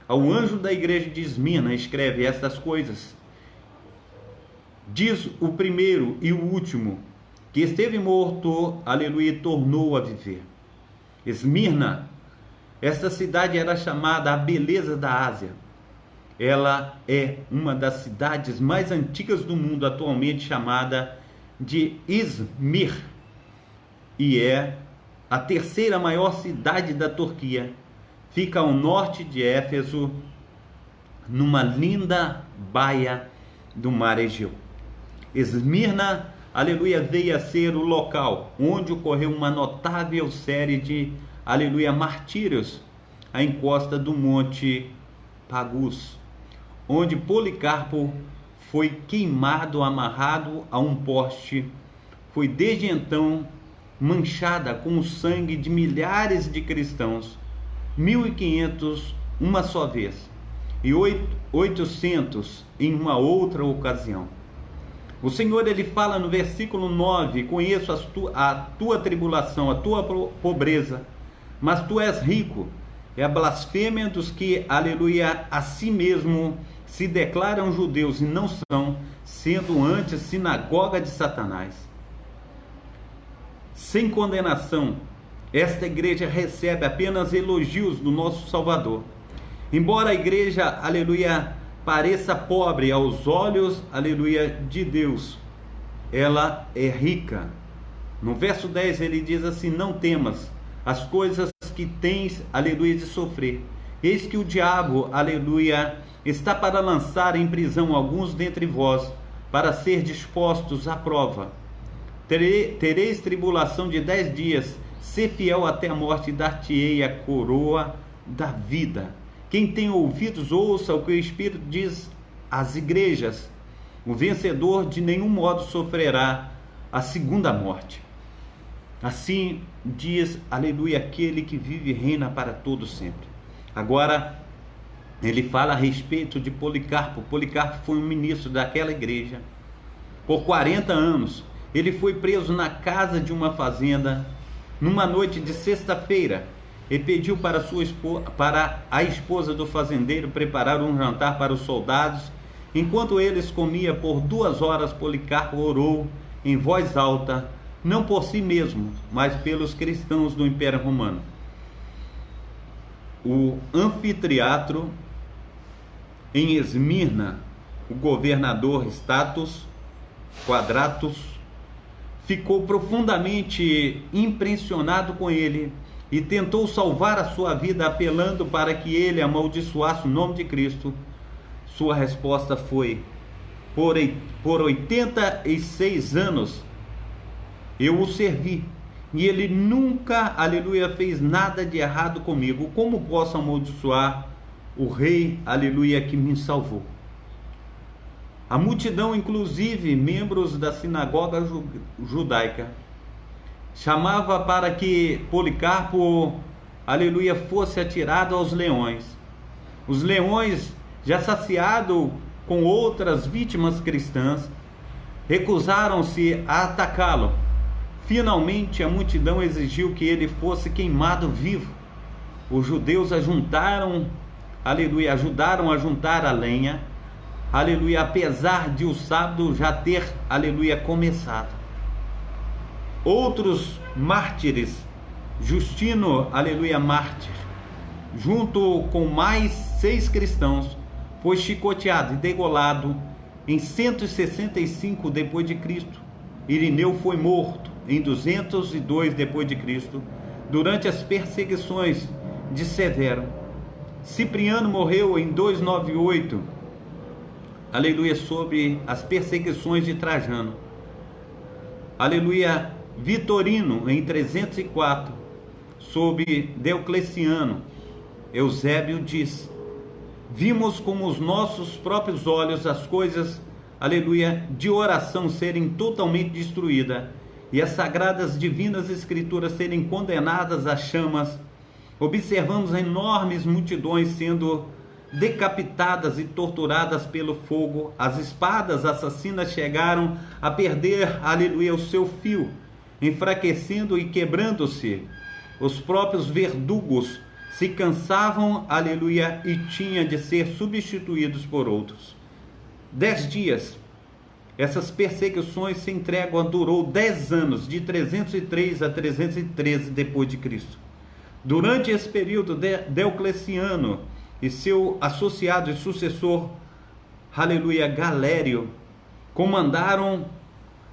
ao anjo da igreja de Esmirna escreve estas coisas. Diz o primeiro e o último, que esteve morto, aleluia, e tornou a viver. Esmirna, esta cidade era chamada a beleza da Ásia. Ela é uma das cidades mais antigas do mundo, atualmente chamada de Izmir, e é a terceira maior cidade da Turquia. Fica ao norte de Éfeso, numa linda baía do mar Egeu. Esmirna, aleluia, veio a ser o local onde ocorreu uma notável série de, aleluia, martírios à encosta do Monte Pagus, onde Policarpo foi queimado, amarrado a um poste. Foi desde então manchada com o sangue de milhares de cristãos, 1.500 uma só vez, e 800 em uma outra ocasião. O Senhor, ele fala no versículo 9: conheço a tua tribulação, a tua pobreza, mas tu és rico. É a blasfêmia dos que, aleluia, a si mesmo se declaram judeus e não são, sendo antes sinagoga de Satanás. Sem condenação, esta igreja recebe apenas elogios do nosso Salvador. Embora a igreja, aleluia, pareça pobre aos olhos, aleluia, de Deus, ela é rica. No verso 10 ele diz assim: não temas as coisas que tens, aleluia, de sofrer. Eis que o diabo, aleluia, está para lançar em prisão alguns dentre vós, para ser dispostos à prova. Tereis tribulação de 10 dias, ser fiel até a morte, e dar-te-ei a coroa da vida. Quem tem ouvidos, ouça o que o Espírito diz às igrejas. O vencedor de nenhum modo sofrerá a segunda morte. Assim diz, aleluia, aquele que vive e reina para todo sempre. Agora, ele fala a respeito de Policarpo. Policarpo foi um ministro daquela igreja por 40 anos. Ele foi preso na casa de uma fazenda numa noite de sexta-feira. Ele pediu para a esposa do fazendeiro preparar um jantar para os soldados. Enquanto eles comiam por 2 horas, Policarpo orou em voz alta, não por si mesmo, mas pelos cristãos do Império Romano. O anfiteatro em Esmirna, o governador Status Quadratus, ficou profundamente impressionado com ele e tentou salvar a sua vida, apelando para que ele amaldiçoasse o nome de Cristo. Sua resposta foi: por 86 anos eu o servi, e ele nunca, aleluia, fez nada de errado comigo. Como posso amaldiçoar o rei, aleluia, que me salvou? A multidão, inclusive membros da sinagoga judaica, chamava para que Policarpo, aleluia, fosse atirado aos leões. Os leões, já saciados com outras vítimas cristãs, recusaram-se a atacá-lo. Finalmente a multidão exigiu que ele fosse queimado vivo. Os judeus ajudaram a juntar a lenha, aleluia, apesar de o sábado já ter, aleluia, começado. Outros mártires, Justino, aleluia, mártir, junto com mais 6 cristãos, foi chicoteado e degolado em 165 depois de Cristo. Irineu foi morto em 202 depois de Cristo durante as perseguições de Severo. Cipriano morreu em 298, aleluia, sob as perseguições de Trajano. Aleluia, Vitorino em 304, sob Diocleciano. Eusébio diz: vimos com os nossos próprios olhos as coisas, aleluia, de oração serem totalmente destruídas e as sagradas divinas escrituras serem condenadas às chamas. Observamos enormes multidões sendo decapitadas e torturadas pelo fogo. As espadas assassinas chegaram a perder, aleluia, o seu fio, enfraquecendo e quebrando-se. Os próprios verdugos se cansavam, aleluia, e tinham de ser substituídos por outros. 10 dias. Essas perseguições sem trégua durou 10 anos, de 303 a 313 depois de Cristo. Durante esse período, Diocleciano e seu associado e sucessor, aleluia, Galério, comandaram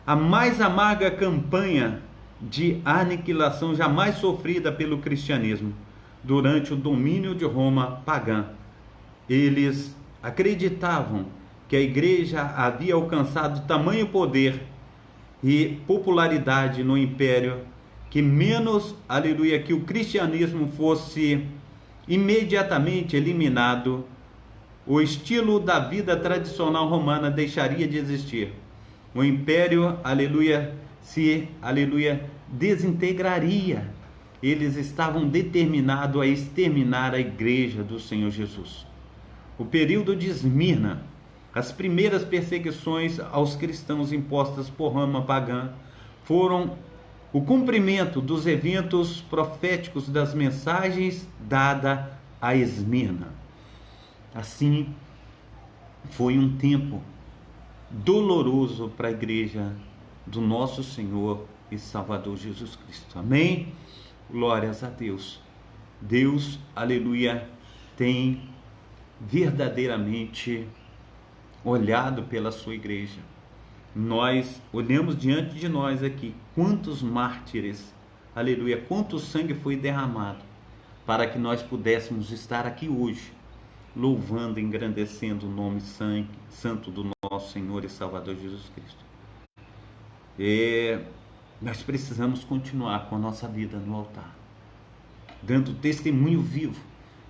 a mais amarga campanha de aniquilação jamais sofrida pelo cristianismo durante o domínio de Roma pagã. Eles acreditavam que a igreja havia alcançado tamanho poder e popularidade no império que menos, aleluia, que o cristianismo fosse imediatamente eliminado, o estilo da vida tradicional romana deixaria de existir. O império, aleluia, desintegraria. Eles estavam determinados a exterminar a igreja do Senhor Jesus. O período de Esmirna, as primeiras perseguições aos cristãos impostas por Roma pagã, foram o cumprimento dos eventos proféticos das mensagens dadas a Esmirna. Assim, foi um tempo doloroso para a igreja do nosso Senhor e Salvador Jesus Cristo. Amém? Glórias a Deus. Deus, aleluia, tem verdadeiramente olhado pela sua igreja. Nós olhamos diante de nós aqui quantos mártires, aleluia, quanto sangue foi derramado para que nós pudéssemos estar aqui hoje, louvando e engrandecendo o nome santo do nosso Senhor e Salvador Jesus Cristo. Nós precisamos continuar com a nossa vida no altar, dando testemunho vivo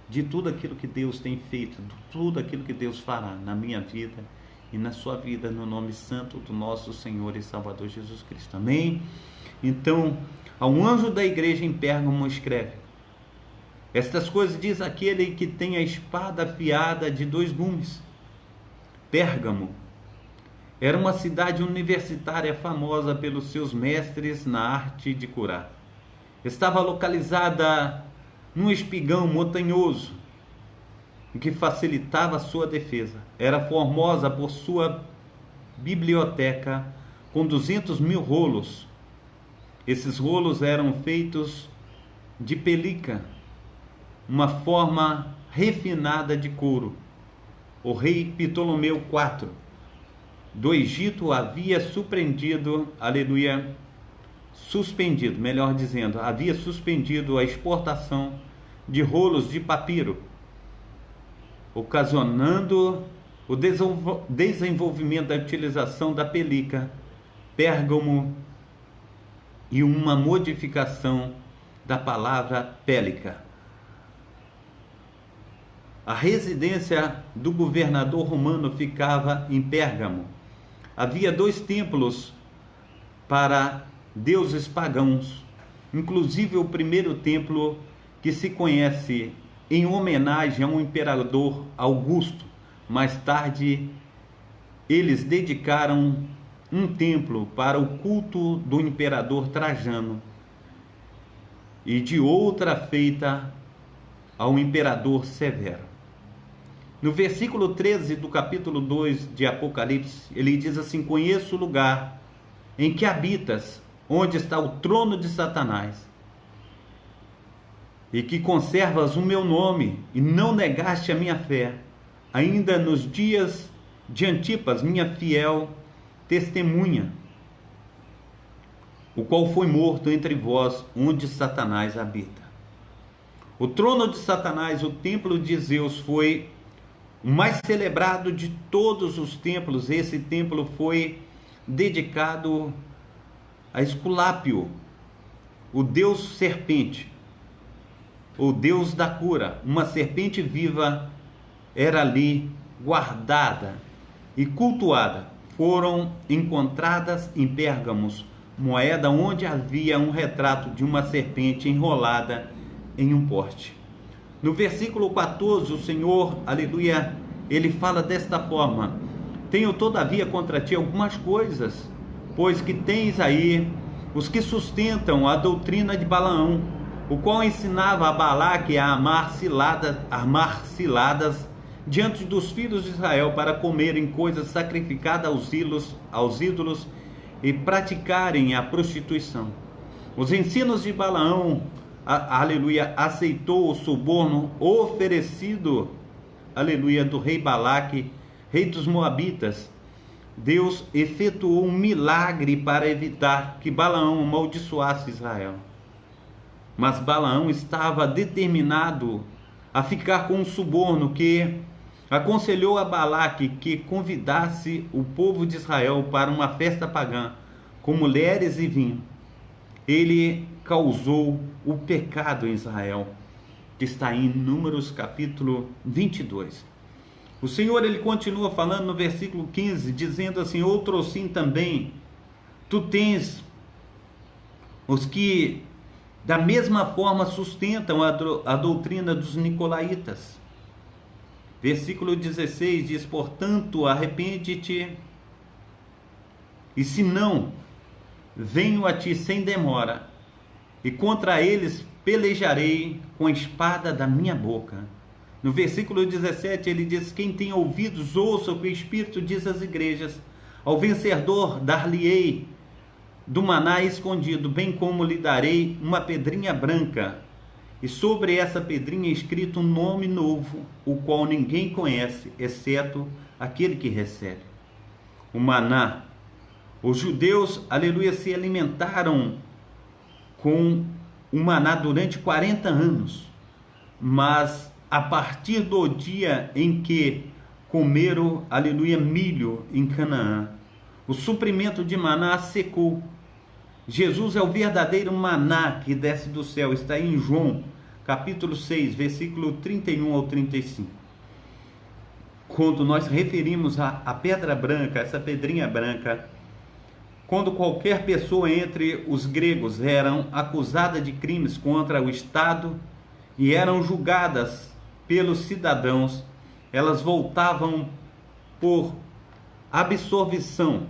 de tudo aquilo que Deus tem feito, de tudo aquilo que Deus fará na minha vida e na sua vida, no nome santo do nosso Senhor e Salvador Jesus Cristo. Amém? Então, ao anjo da igreja em Pérgamo escreve: estas coisas diz aquele que tem a espada afiada de 2 gumes. Pérgamo era uma cidade universitária famosa pelos seus mestres na arte de curar. Estava localizada num espigão montanhoso, o que facilitava sua defesa. Era formosa por sua biblioteca com 200.000 rolos. Esses rolos eram feitos de pelica, uma forma refinada de couro. O rei Ptolomeu IV do Egito havia suspendido a exportação de rolos de papiro, ocasionando o desenvolvimento da utilização da pelica, Pérgamo, e uma modificação da palavra pélica. A residência do governador romano ficava em Pérgamo. Havia 2 templos para deuses pagãos, inclusive o primeiro templo que se conhece em homenagem ao imperador Augusto. Mais tarde, eles dedicaram um templo para o culto do imperador Trajano e de outra feita ao imperador Severo. No versículo 13 do capítulo 2 de Apocalipse, ele diz assim: conheço o lugar em que habitas, onde está o trono de Satanás, e que conservas o meu nome, e não negaste a minha fé, ainda nos dias de Antipas, minha fiel testemunha, o qual foi morto entre vós, onde Satanás habita. O trono de Satanás, o templo de Zeus, foi o mais celebrado de todos os templos. Esse templo foi dedicado a Esculápio, o deus serpente, o deus da cura. Uma serpente viva era ali guardada e cultuada. Foram encontradas em Pérgamos moeda onde havia um retrato de uma serpente enrolada em um poste. No versículo 14, o Senhor, aleluia, ele fala desta forma: tenho todavia contra ti algumas coisas, pois que tens aí os que sustentam a doutrina de Balaão, o qual ensinava a Balaque a armar ciladas diante dos filhos de Israel para comerem coisas sacrificadas aos ídolos e praticarem a prostituição. Os ensinos de Balaão, aleluia, aceitou o suborno oferecido, aleluia, do rei Balaque, rei dos Moabitas. Deus efetuou um milagre para evitar que Balaão amaldiçoasse Israel. Mas Balaão estava determinado a ficar com um suborno que aconselhou a Balaque que convidasse o povo de Israel para uma festa pagã, com mulheres e vinho. Ele causou o pecado em Israel, que está em Números capítulo 22. O Senhor, ele continua falando no versículo 15, dizendo assim: outrossim também, tu tens os que da mesma forma sustentam a doutrina dos nicolaítas. Versículo 16 diz: portanto, arrepende-te, e se não, venho a ti sem demora, e contra eles pelejarei com a espada da minha boca. No versículo 17 ele diz: quem tem ouvidos, ouça o que o Espírito diz às igrejas. Ao vencedor dar-lhe-ei do maná escondido, bem como lhe darei uma pedrinha branca, e sobre essa pedrinha escrito um nome novo, o qual ninguém conhece, exceto aquele que recebe. O maná. Os judeus, aleluia, se alimentaram com o maná durante 40 anos, mas a partir do dia em que comeram, aleluia, milho em Canaã, o suprimento de maná secou. Jesus é o verdadeiro maná que desce do céu. Está em João, capítulo 6, versículo 31 ao 35. Quando nós referimos a pedra branca, essa pedrinha branca, quando qualquer pessoa entre os gregos eram acusada de crimes contra o Estado e eram julgadas pelos cidadãos, elas voltavam por absolvição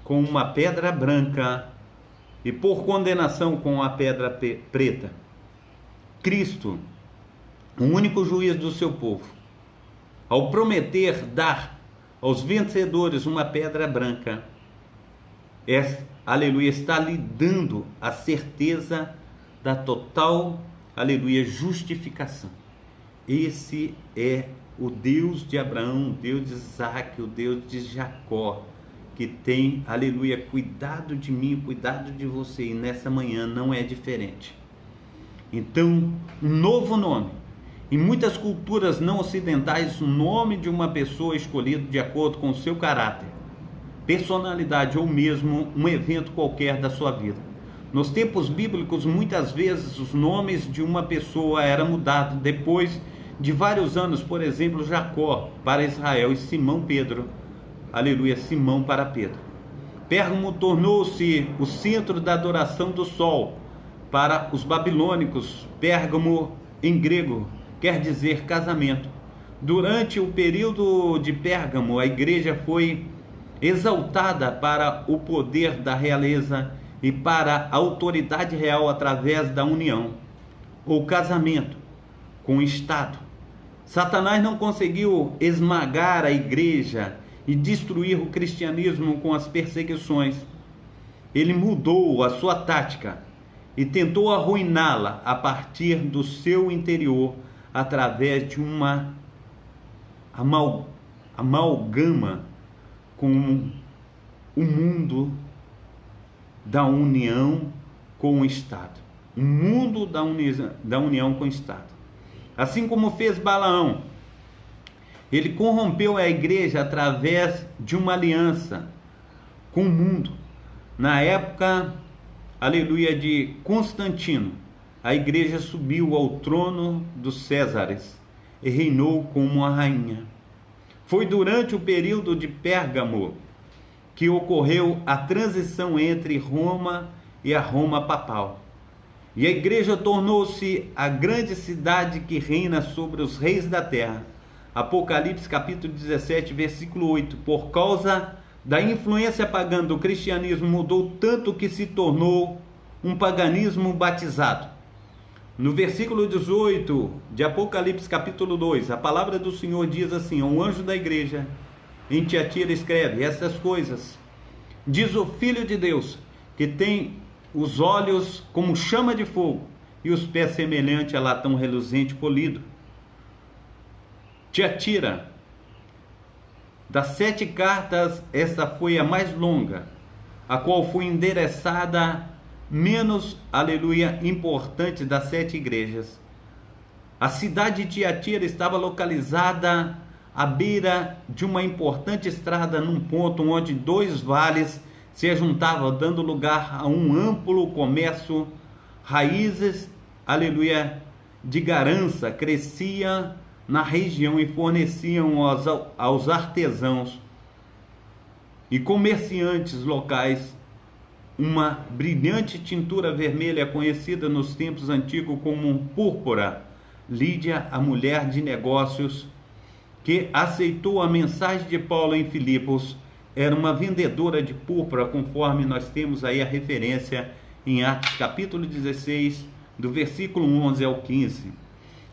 com uma pedra branca e por condenação com a pedra preta. Cristo, o único juiz do seu povo, ao prometer dar aos vencedores uma pedra branca, aleluia, está lhe dando a certeza da total, aleluia, justificação. Esse é o Deus de Abraão, o Deus de Isaac, o Deus de Jacó, que tem, aleluia, cuidado de mim, cuidado de você, e nessa manhã não é diferente. Então, um novo nome, Em muitas culturas não ocidentais, o nome de uma pessoa é escolhido de acordo com o seu caráter, personalidade ou mesmo um evento qualquer da sua vida. Nos tempos bíblicos, muitas vezes os nomes de uma pessoa eram mudados depois de vários anos, por exemplo, Jacó para Israel e Simão Pedro, aleluia, Simão para Pedro. Pérgamo tornou-se o centro da adoração do sol para os babilônicos. Pérgamo, em grego, quer dizer casamento. Durante o período de Pérgamo, a igreja foi exaltada para o poder da realeza e para a autoridade real através da união ou casamento com o Estado. Satanás não conseguiu esmagar a igreja e destruir o cristianismo com as perseguições. Ele mudou a sua tática e tentou arruiná-la a partir do seu interior através de uma amalgama com o mundo da união com o Estado. O mundo da união com o Estado. Assim como fez Balaão, ele corrompeu a igreja através de uma aliança com o mundo. Na época, aleluia, de Constantino, a igreja subiu ao trono dos Césares e reinou como a rainha. Foi durante o período de Pérgamo que ocorreu a transição entre Roma e a Roma papal. E a igreja tornou-se a grande cidade que reina sobre os reis da terra. Apocalipse capítulo 17, versículo 8. Por causa da influência pagã do cristianismo, mudou tanto que se tornou um paganismo batizado. No versículo 18 de Apocalipse capítulo 2, a palavra do Senhor diz assim: um anjo da igreja em Tiatira escreve estas coisas. Diz o Filho de Deus, que tem os olhos como chama de fogo e os pés semelhantes a latão reluzente polido. Tiatira, das 7 cartas, esta foi a mais longa, a qual foi endereçada menos, aleluia, importante das 7 igrejas. A cidade de Tiatira estava localizada à beira de uma importante estrada, num ponto onde 2 vales se juntavam, dando lugar a um amplo comércio. Raízes, aleluia, de garança cresciam na região e forneciam aos artesãos e comerciantes locais uma brilhante tintura vermelha conhecida nos tempos antigos como púrpura. Lídia, a mulher de negócios que aceitou a mensagem de Paulo em Filipos, era uma vendedora de púrpura, conforme nós temos aí a referência em Atos capítulo 16, do versículo 11 ao 15.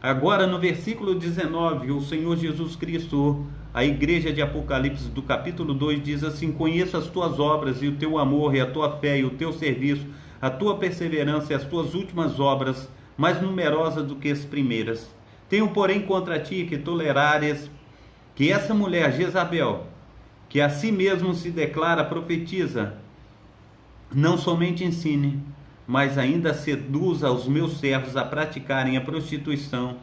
Agora no versículo 19, o Senhor Jesus Cristo, a igreja de Apocalipse do capítulo 2 diz assim: conheço as tuas obras e o teu amor e a tua fé e o teu serviço, a tua perseverança e as tuas últimas obras, mais numerosas do que as primeiras. Tenho, porém, contra ti que tolerares que essa mulher Jezabel, que a si mesmo se declara profetiza, não somente ensine, mas ainda seduza os meus servos a praticarem a prostituição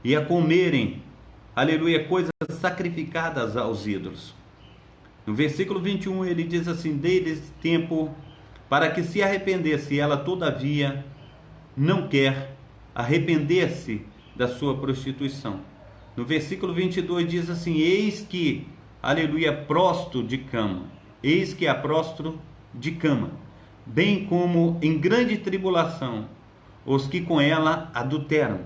e a comerem, aleluia, coisas sacrificadas aos ídolos. No versículo 21 ele diz assim: dei-lhes tempo para que se arrependesse, e ela todavia não quer arrepender-se da sua prostituição. No versículo 22 diz assim: eis que, aleluia, prostro de cama, eis que a prostro de cama, bem como em grande tribulação os que com ela adulteram,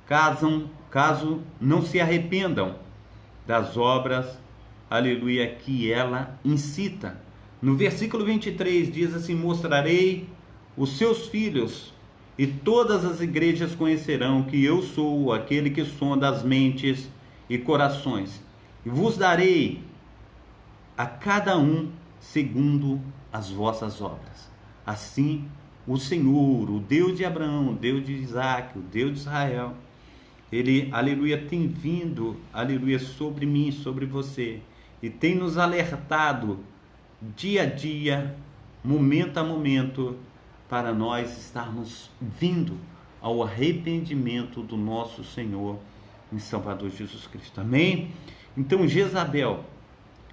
caso não se arrependam das obras, aleluia, que ela incita. No versículo 23 diz assim: mostrarei os seus filhos, e todas as igrejas conhecerão que eu sou aquele que sonda as mentes e corações, e vos darei a cada um segundo as vossas obras. Assim, o Senhor, o Deus de Abraão, o Deus de Isaac, o Deus de Israel, ele, aleluia, tem vindo, aleluia, sobre mim, sobre você, e tem nos alertado dia a dia, momento a momento, para nós estarmos vindo ao arrependimento do nosso Senhor em Salvador Jesus Cristo. Amém? Então Jezabel,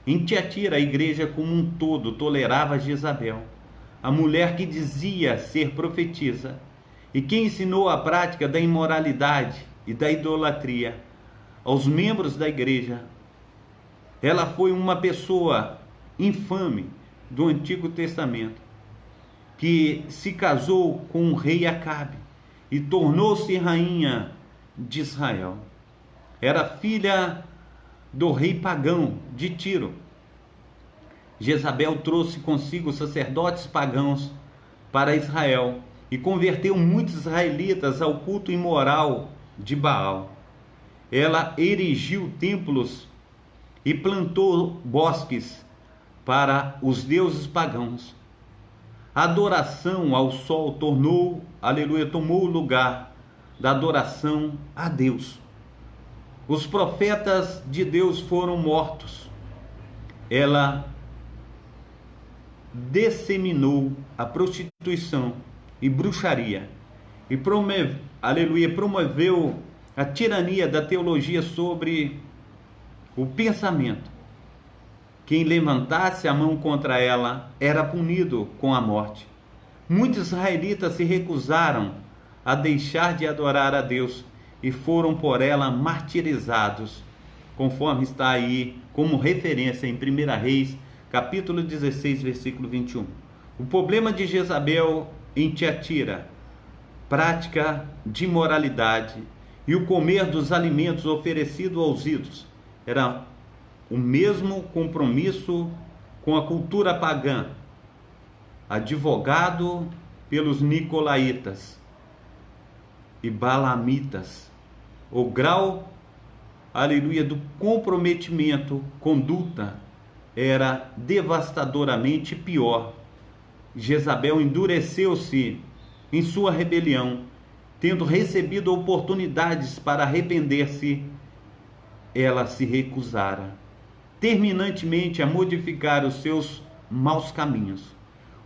em Tiatira, a igreja como um todo tolerava Jezabel, a mulher que dizia ser profetisa e que ensinou a prática da imoralidade e da idolatria aos membros da igreja. Ela foi uma pessoa infame do Antigo Testamento, que se casou com o rei Acabe e tornou-se rainha de Israel. Era filha do rei pagão de Tiro. Jezabel trouxe consigo sacerdotes pagãos para Israel e converteu muitos israelitas ao culto imoral de Baal. Ela erigiu templos e plantou bosques para os deuses pagãos. A adoração ao sol tomou o lugar da adoração a Deus. Os profetas de Deus foram mortos. Ela disseminou a prostituição e bruxaria e promoveu a tirania da teologia sobre o pensamento. Quem levantasse a mão contra ela era punido com a morte. Muitos israelitas se recusaram a deixar de adorar a Deus e foram por ela martirizados, conforme está aí como referência em 1 Reis, capítulo 16, versículo 21. O problema de Jezabel em Tiatira, prática de imoralidade e o comer dos alimentos oferecidos aos ídolos, era o mesmo compromisso com a cultura pagã, advogado pelos nicolaítas e balamitas. O grau, do comprometimento, conduta, era devastadoramente pior. Jezabel endureceu-se em sua rebelião, tendo recebido oportunidades para arrepender-se, ela se recusara terminantemente a modificar os seus maus caminhos.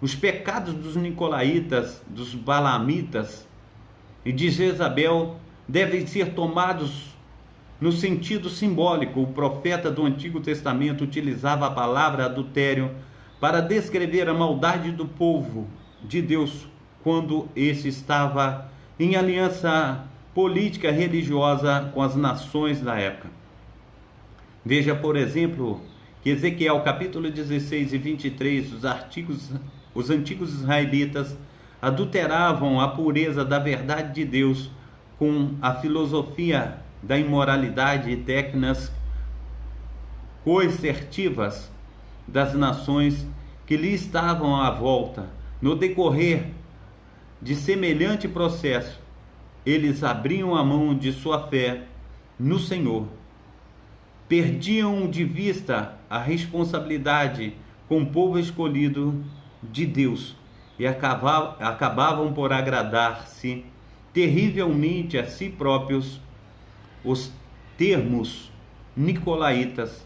Os pecados dos nicolaítas, dos balamitas e de Jezabel devem ser tomados no sentido simbólico. O profeta do Antigo Testamento utilizava a palavra adultério para descrever a maldade do povo de Deus quando esse estava em aliança política religiosa com as nações da época. Veja, por exemplo, que Ezequiel capítulo 16 e 23, os antigos israelitas adulteravam a pureza da verdade de Deus com a filosofia da imoralidade e técnicas coercitivas das nações que lhe estavam à volta. No decorrer de semelhante processo, eles abriam a mão de sua fé no Senhor, perdiam de vista a responsabilidade com o povo escolhido de Deus e acabavam por agradar-se terrivelmente a si próprios. Os termos nicolaítas,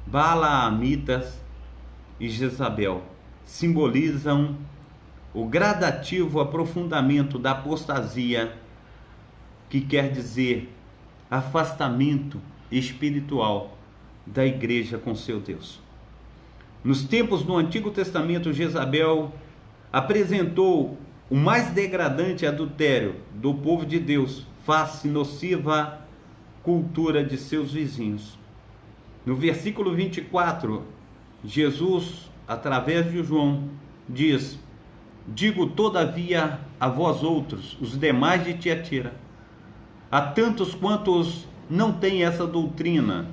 balaamitas e Jezabel simbolizam o gradativo aprofundamento da apostasia, que quer dizer afastamento espiritual da igreja com seu Deus. Nos tempos do Antigo Testamento, Jezabel apresentou o mais degradante adultério do povo de Deus, face nociva cultura de seus vizinhos. No versículo 24, Jesus, através de João, diz: digo todavia a vós outros, os demais de Tiatira, a tantos quantos não têm essa doutrina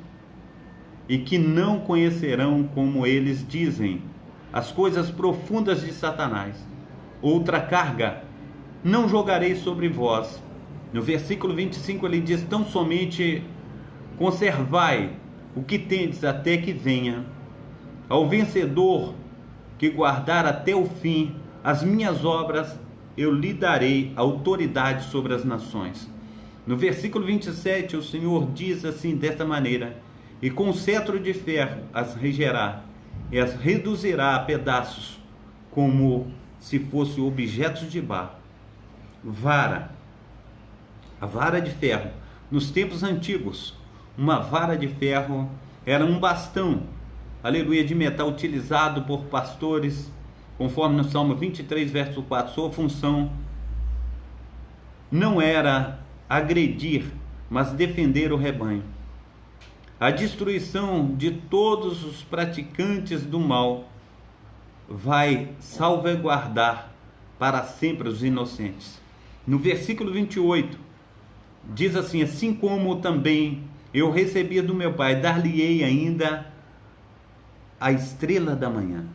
e que não conhecerão, como eles dizem, as coisas profundas de Satanás, outra carga não jogarei sobre vós. No versículo 25 ele diz: tão somente conservai o que tendes até que venha. Ao vencedor que guardar até o fim as minhas obras, eu lhe darei autoridade sobre as nações. No versículo 27 o Senhor diz assim, desta maneira: e com cetro de ferro as regerá e as reduzirá a pedaços, como se fossem objetos de barro. Vara, a vara de ferro, Nos tempos antigos, uma vara de ferro era um bastão, aleluia, de metal utilizado por pastores, conforme no Salmo 23, verso 4. Sua função não era agredir, mas defender o rebanho. A destruição de todos os praticantes do mal vai salvaguardar para sempre os inocentes. No versículo 28, diz assim: assim como também eu recebi do meu Pai, dar-lhe-ei ainda a estrela da manhã.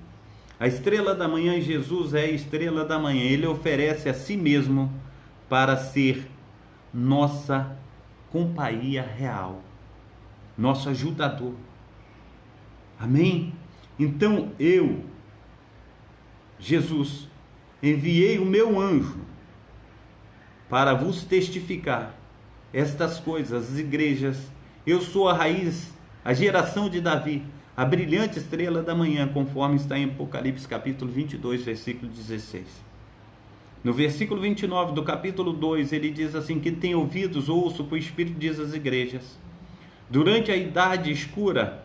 A estrela da manhã, Jesus é a estrela da manhã. Ele oferece a si mesmo para ser nossa companhia real, nosso ajudador. Amém? Então eu, Jesus, enviei o meu anjo para vos testificar estas coisas, as igrejas. Eu sou a raiz, a geração de Davi, a brilhante estrela da manhã, conforme está em Apocalipse capítulo 22, versículo 16. No versículo 29 do capítulo 2, ele diz assim: que tem ouvidos, ouça o que o Espírito diz às igrejas. Durante a Idade Escura,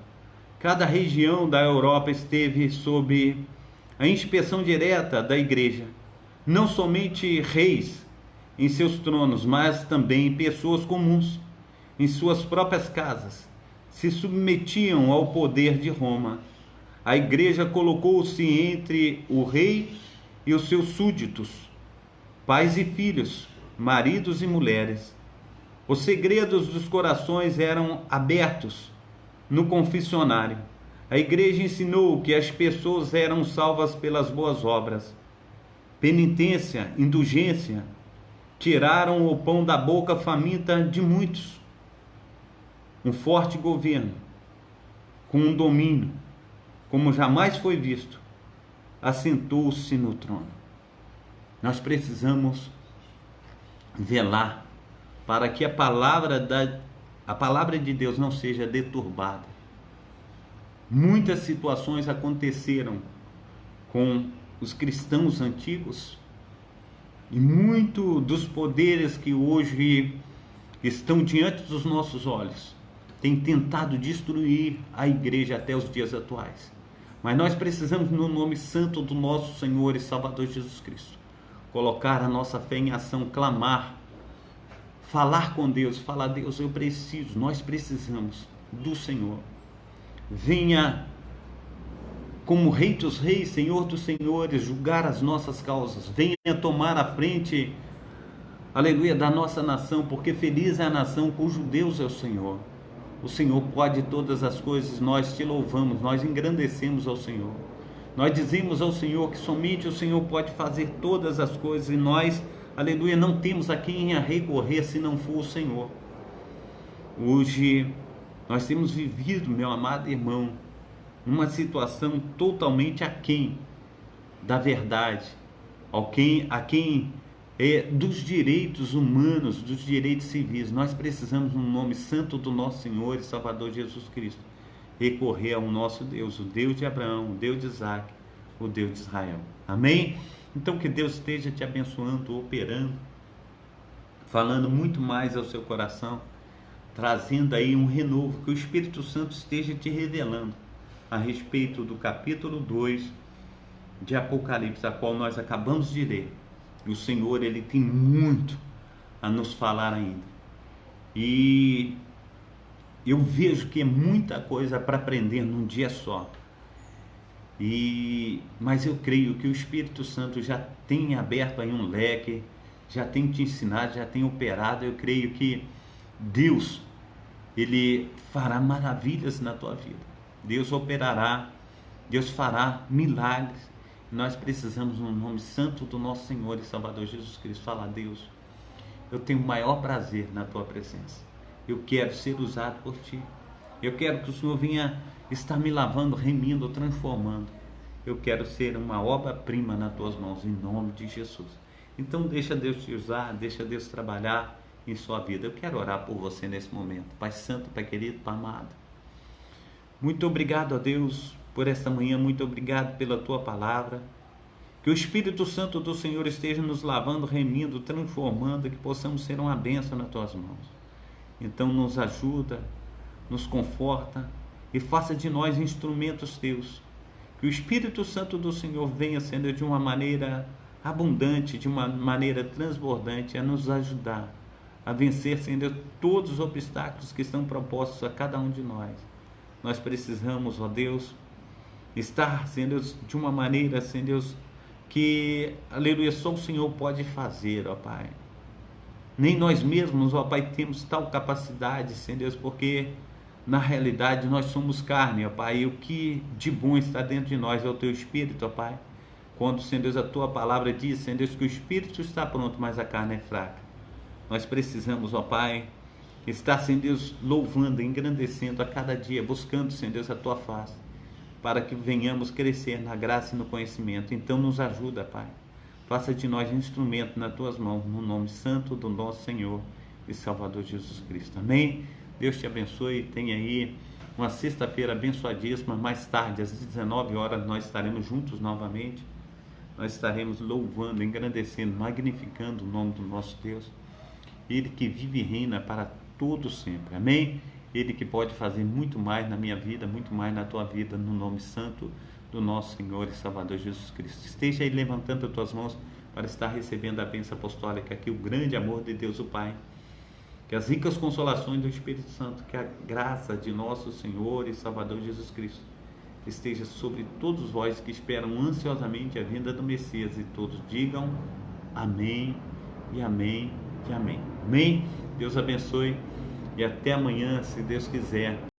cada região da Europa esteve sob a inspeção direta da igreja. Não somente reis em seus tronos, mas também pessoas comuns em suas próprias casas se submetiam ao poder de Roma. A igreja colocou-se entre o rei e os seus súditos, pais e filhos, maridos e mulheres. Os segredos dos corações eram abertos no confessionário. A igreja ensinou que as pessoas eram salvas pelas boas obras. Penitência, indulgência, tiraram o pão da boca faminta de muitos. Um forte governo, com um domínio, como jamais foi visto, assentou-se no trono. Nós precisamos velar para que a palavra de Deus não seja deturbada. Muitas situações aconteceram com os cristãos antigos e muito dos poderes que hoje estão diante dos nossos olhos tem tentado destruir a igreja até os dias atuais. Mas nós precisamos, no nome santo do nosso Senhor e Salvador Jesus Cristo, colocar a nossa fé em ação, clamar, falar com Deus, falar: Deus, eu preciso, nós precisamos do Senhor. Venha como Rei dos Reis, Senhor dos Senhores, julgar as nossas causas. Venha tomar a frente, aleluia, da nossa nação, porque feliz é a nação cujo Deus é o Senhor. O Senhor pode todas as coisas, nós te louvamos, nós engrandecemos ao Senhor. Nós dizemos ao Senhor que somente o Senhor pode fazer todas as coisas e nós, aleluia, não temos a quem recorrer se não for o Senhor. Hoje nós temos vivido, meu amado irmão, uma situação totalmente aquém da verdade, aquém dos direitos humanos, dos direitos civis. Nós precisamos, no nome santo do nosso Senhor e Salvador Jesus Cristo, recorrer ao nosso Deus, o Deus de Abraão, o Deus de Isaac, o Deus de Israel. Amém? Então que Deus esteja te abençoando, operando, falando muito mais ao seu coração, trazendo aí um renovo, que o Espírito Santo esteja te revelando a respeito do capítulo 2 de Apocalipse, a qual nós acabamos de ler. O Senhor, Ele tem muito a nos falar ainda. E eu vejo que é muita coisa para aprender num dia só. Mas eu creio que o Espírito Santo já tem aberto aí um leque, já tem te ensinado, já tem operado. Eu creio que Deus, Ele fará maravilhas na tua vida. Deus operará, Deus fará milagres. Nós precisamos, no nome santo do nosso Senhor e Salvador Jesus Cristo, falar: Deus, eu tenho o maior prazer na tua presença. Eu quero ser usado por ti. Eu quero que o Senhor venha estar me lavando, remindo, transformando. Eu quero ser uma obra-prima nas tuas mãos, em nome de Jesus. Então deixa Deus te usar, deixa Deus trabalhar em sua vida. Eu quero orar por você nesse momento. Pai santo, Pai querido, Pai amado, muito obrigado a Deus por esta manhã, muito obrigado pela tua palavra. Que o Espírito Santo do Senhor esteja nos lavando, remindo, transformando, que possamos ser uma bênção nas tuas mãos. Então nos ajuda, nos conforta e faça de nós instrumentos teus. Que o Espírito Santo do Senhor venha, Senhor, de uma maneira abundante, de uma maneira transbordante, a nos ajudar a vencer, Senhor, todos os obstáculos que estão propostos a cada um de nós. Nós precisamos, ó Deus, estar, Senhor, de uma maneira, Senhor, que, aleluia, só o Senhor pode fazer, ó Pai. Nem nós mesmos, ó Pai, temos tal capacidade, Senhor, porque na realidade nós somos carne, ó Pai, e o que de bom está dentro de nós é o Teu Espírito, ó Pai. Quando, Senhor Deus, a Tua palavra diz, Senhor Deus, que o Espírito está pronto, mas a carne é fraca. Nós precisamos, ó Pai, estar, Senhor Deus, louvando, engrandecendo a cada dia, buscando, Senhor Deus, a Tua face, para que venhamos crescer na graça e no conhecimento. Então nos ajuda, Pai. Faça de nós instrumento nas Tuas mãos, no nome santo do nosso Senhor e Salvador Jesus Cristo. Amém? Deus te abençoe. Tenha aí uma sexta-feira abençoadíssima. Mais tarde, às 19 horas, nós estaremos juntos novamente. Nós estaremos louvando, engrandecendo, magnificando o nome do nosso Deus. Ele que vive e reina para todos sempre. Amém? Ele que pode fazer muito mais na minha vida, muito mais na tua vida, no nome santo do nosso Senhor e Salvador Jesus Cristo. Esteja aí levantando as tuas mãos para estar recebendo a bênção apostólica, que o grande amor de Deus o Pai, que as ricas consolações do Espírito Santo, que a graça de nosso Senhor e Salvador Jesus Cristo esteja sobre todos vós que esperam ansiosamente a vinda do Messias, e todos digam amém e amém e amém. Amém? Deus abençoe e até amanhã, se Deus quiser.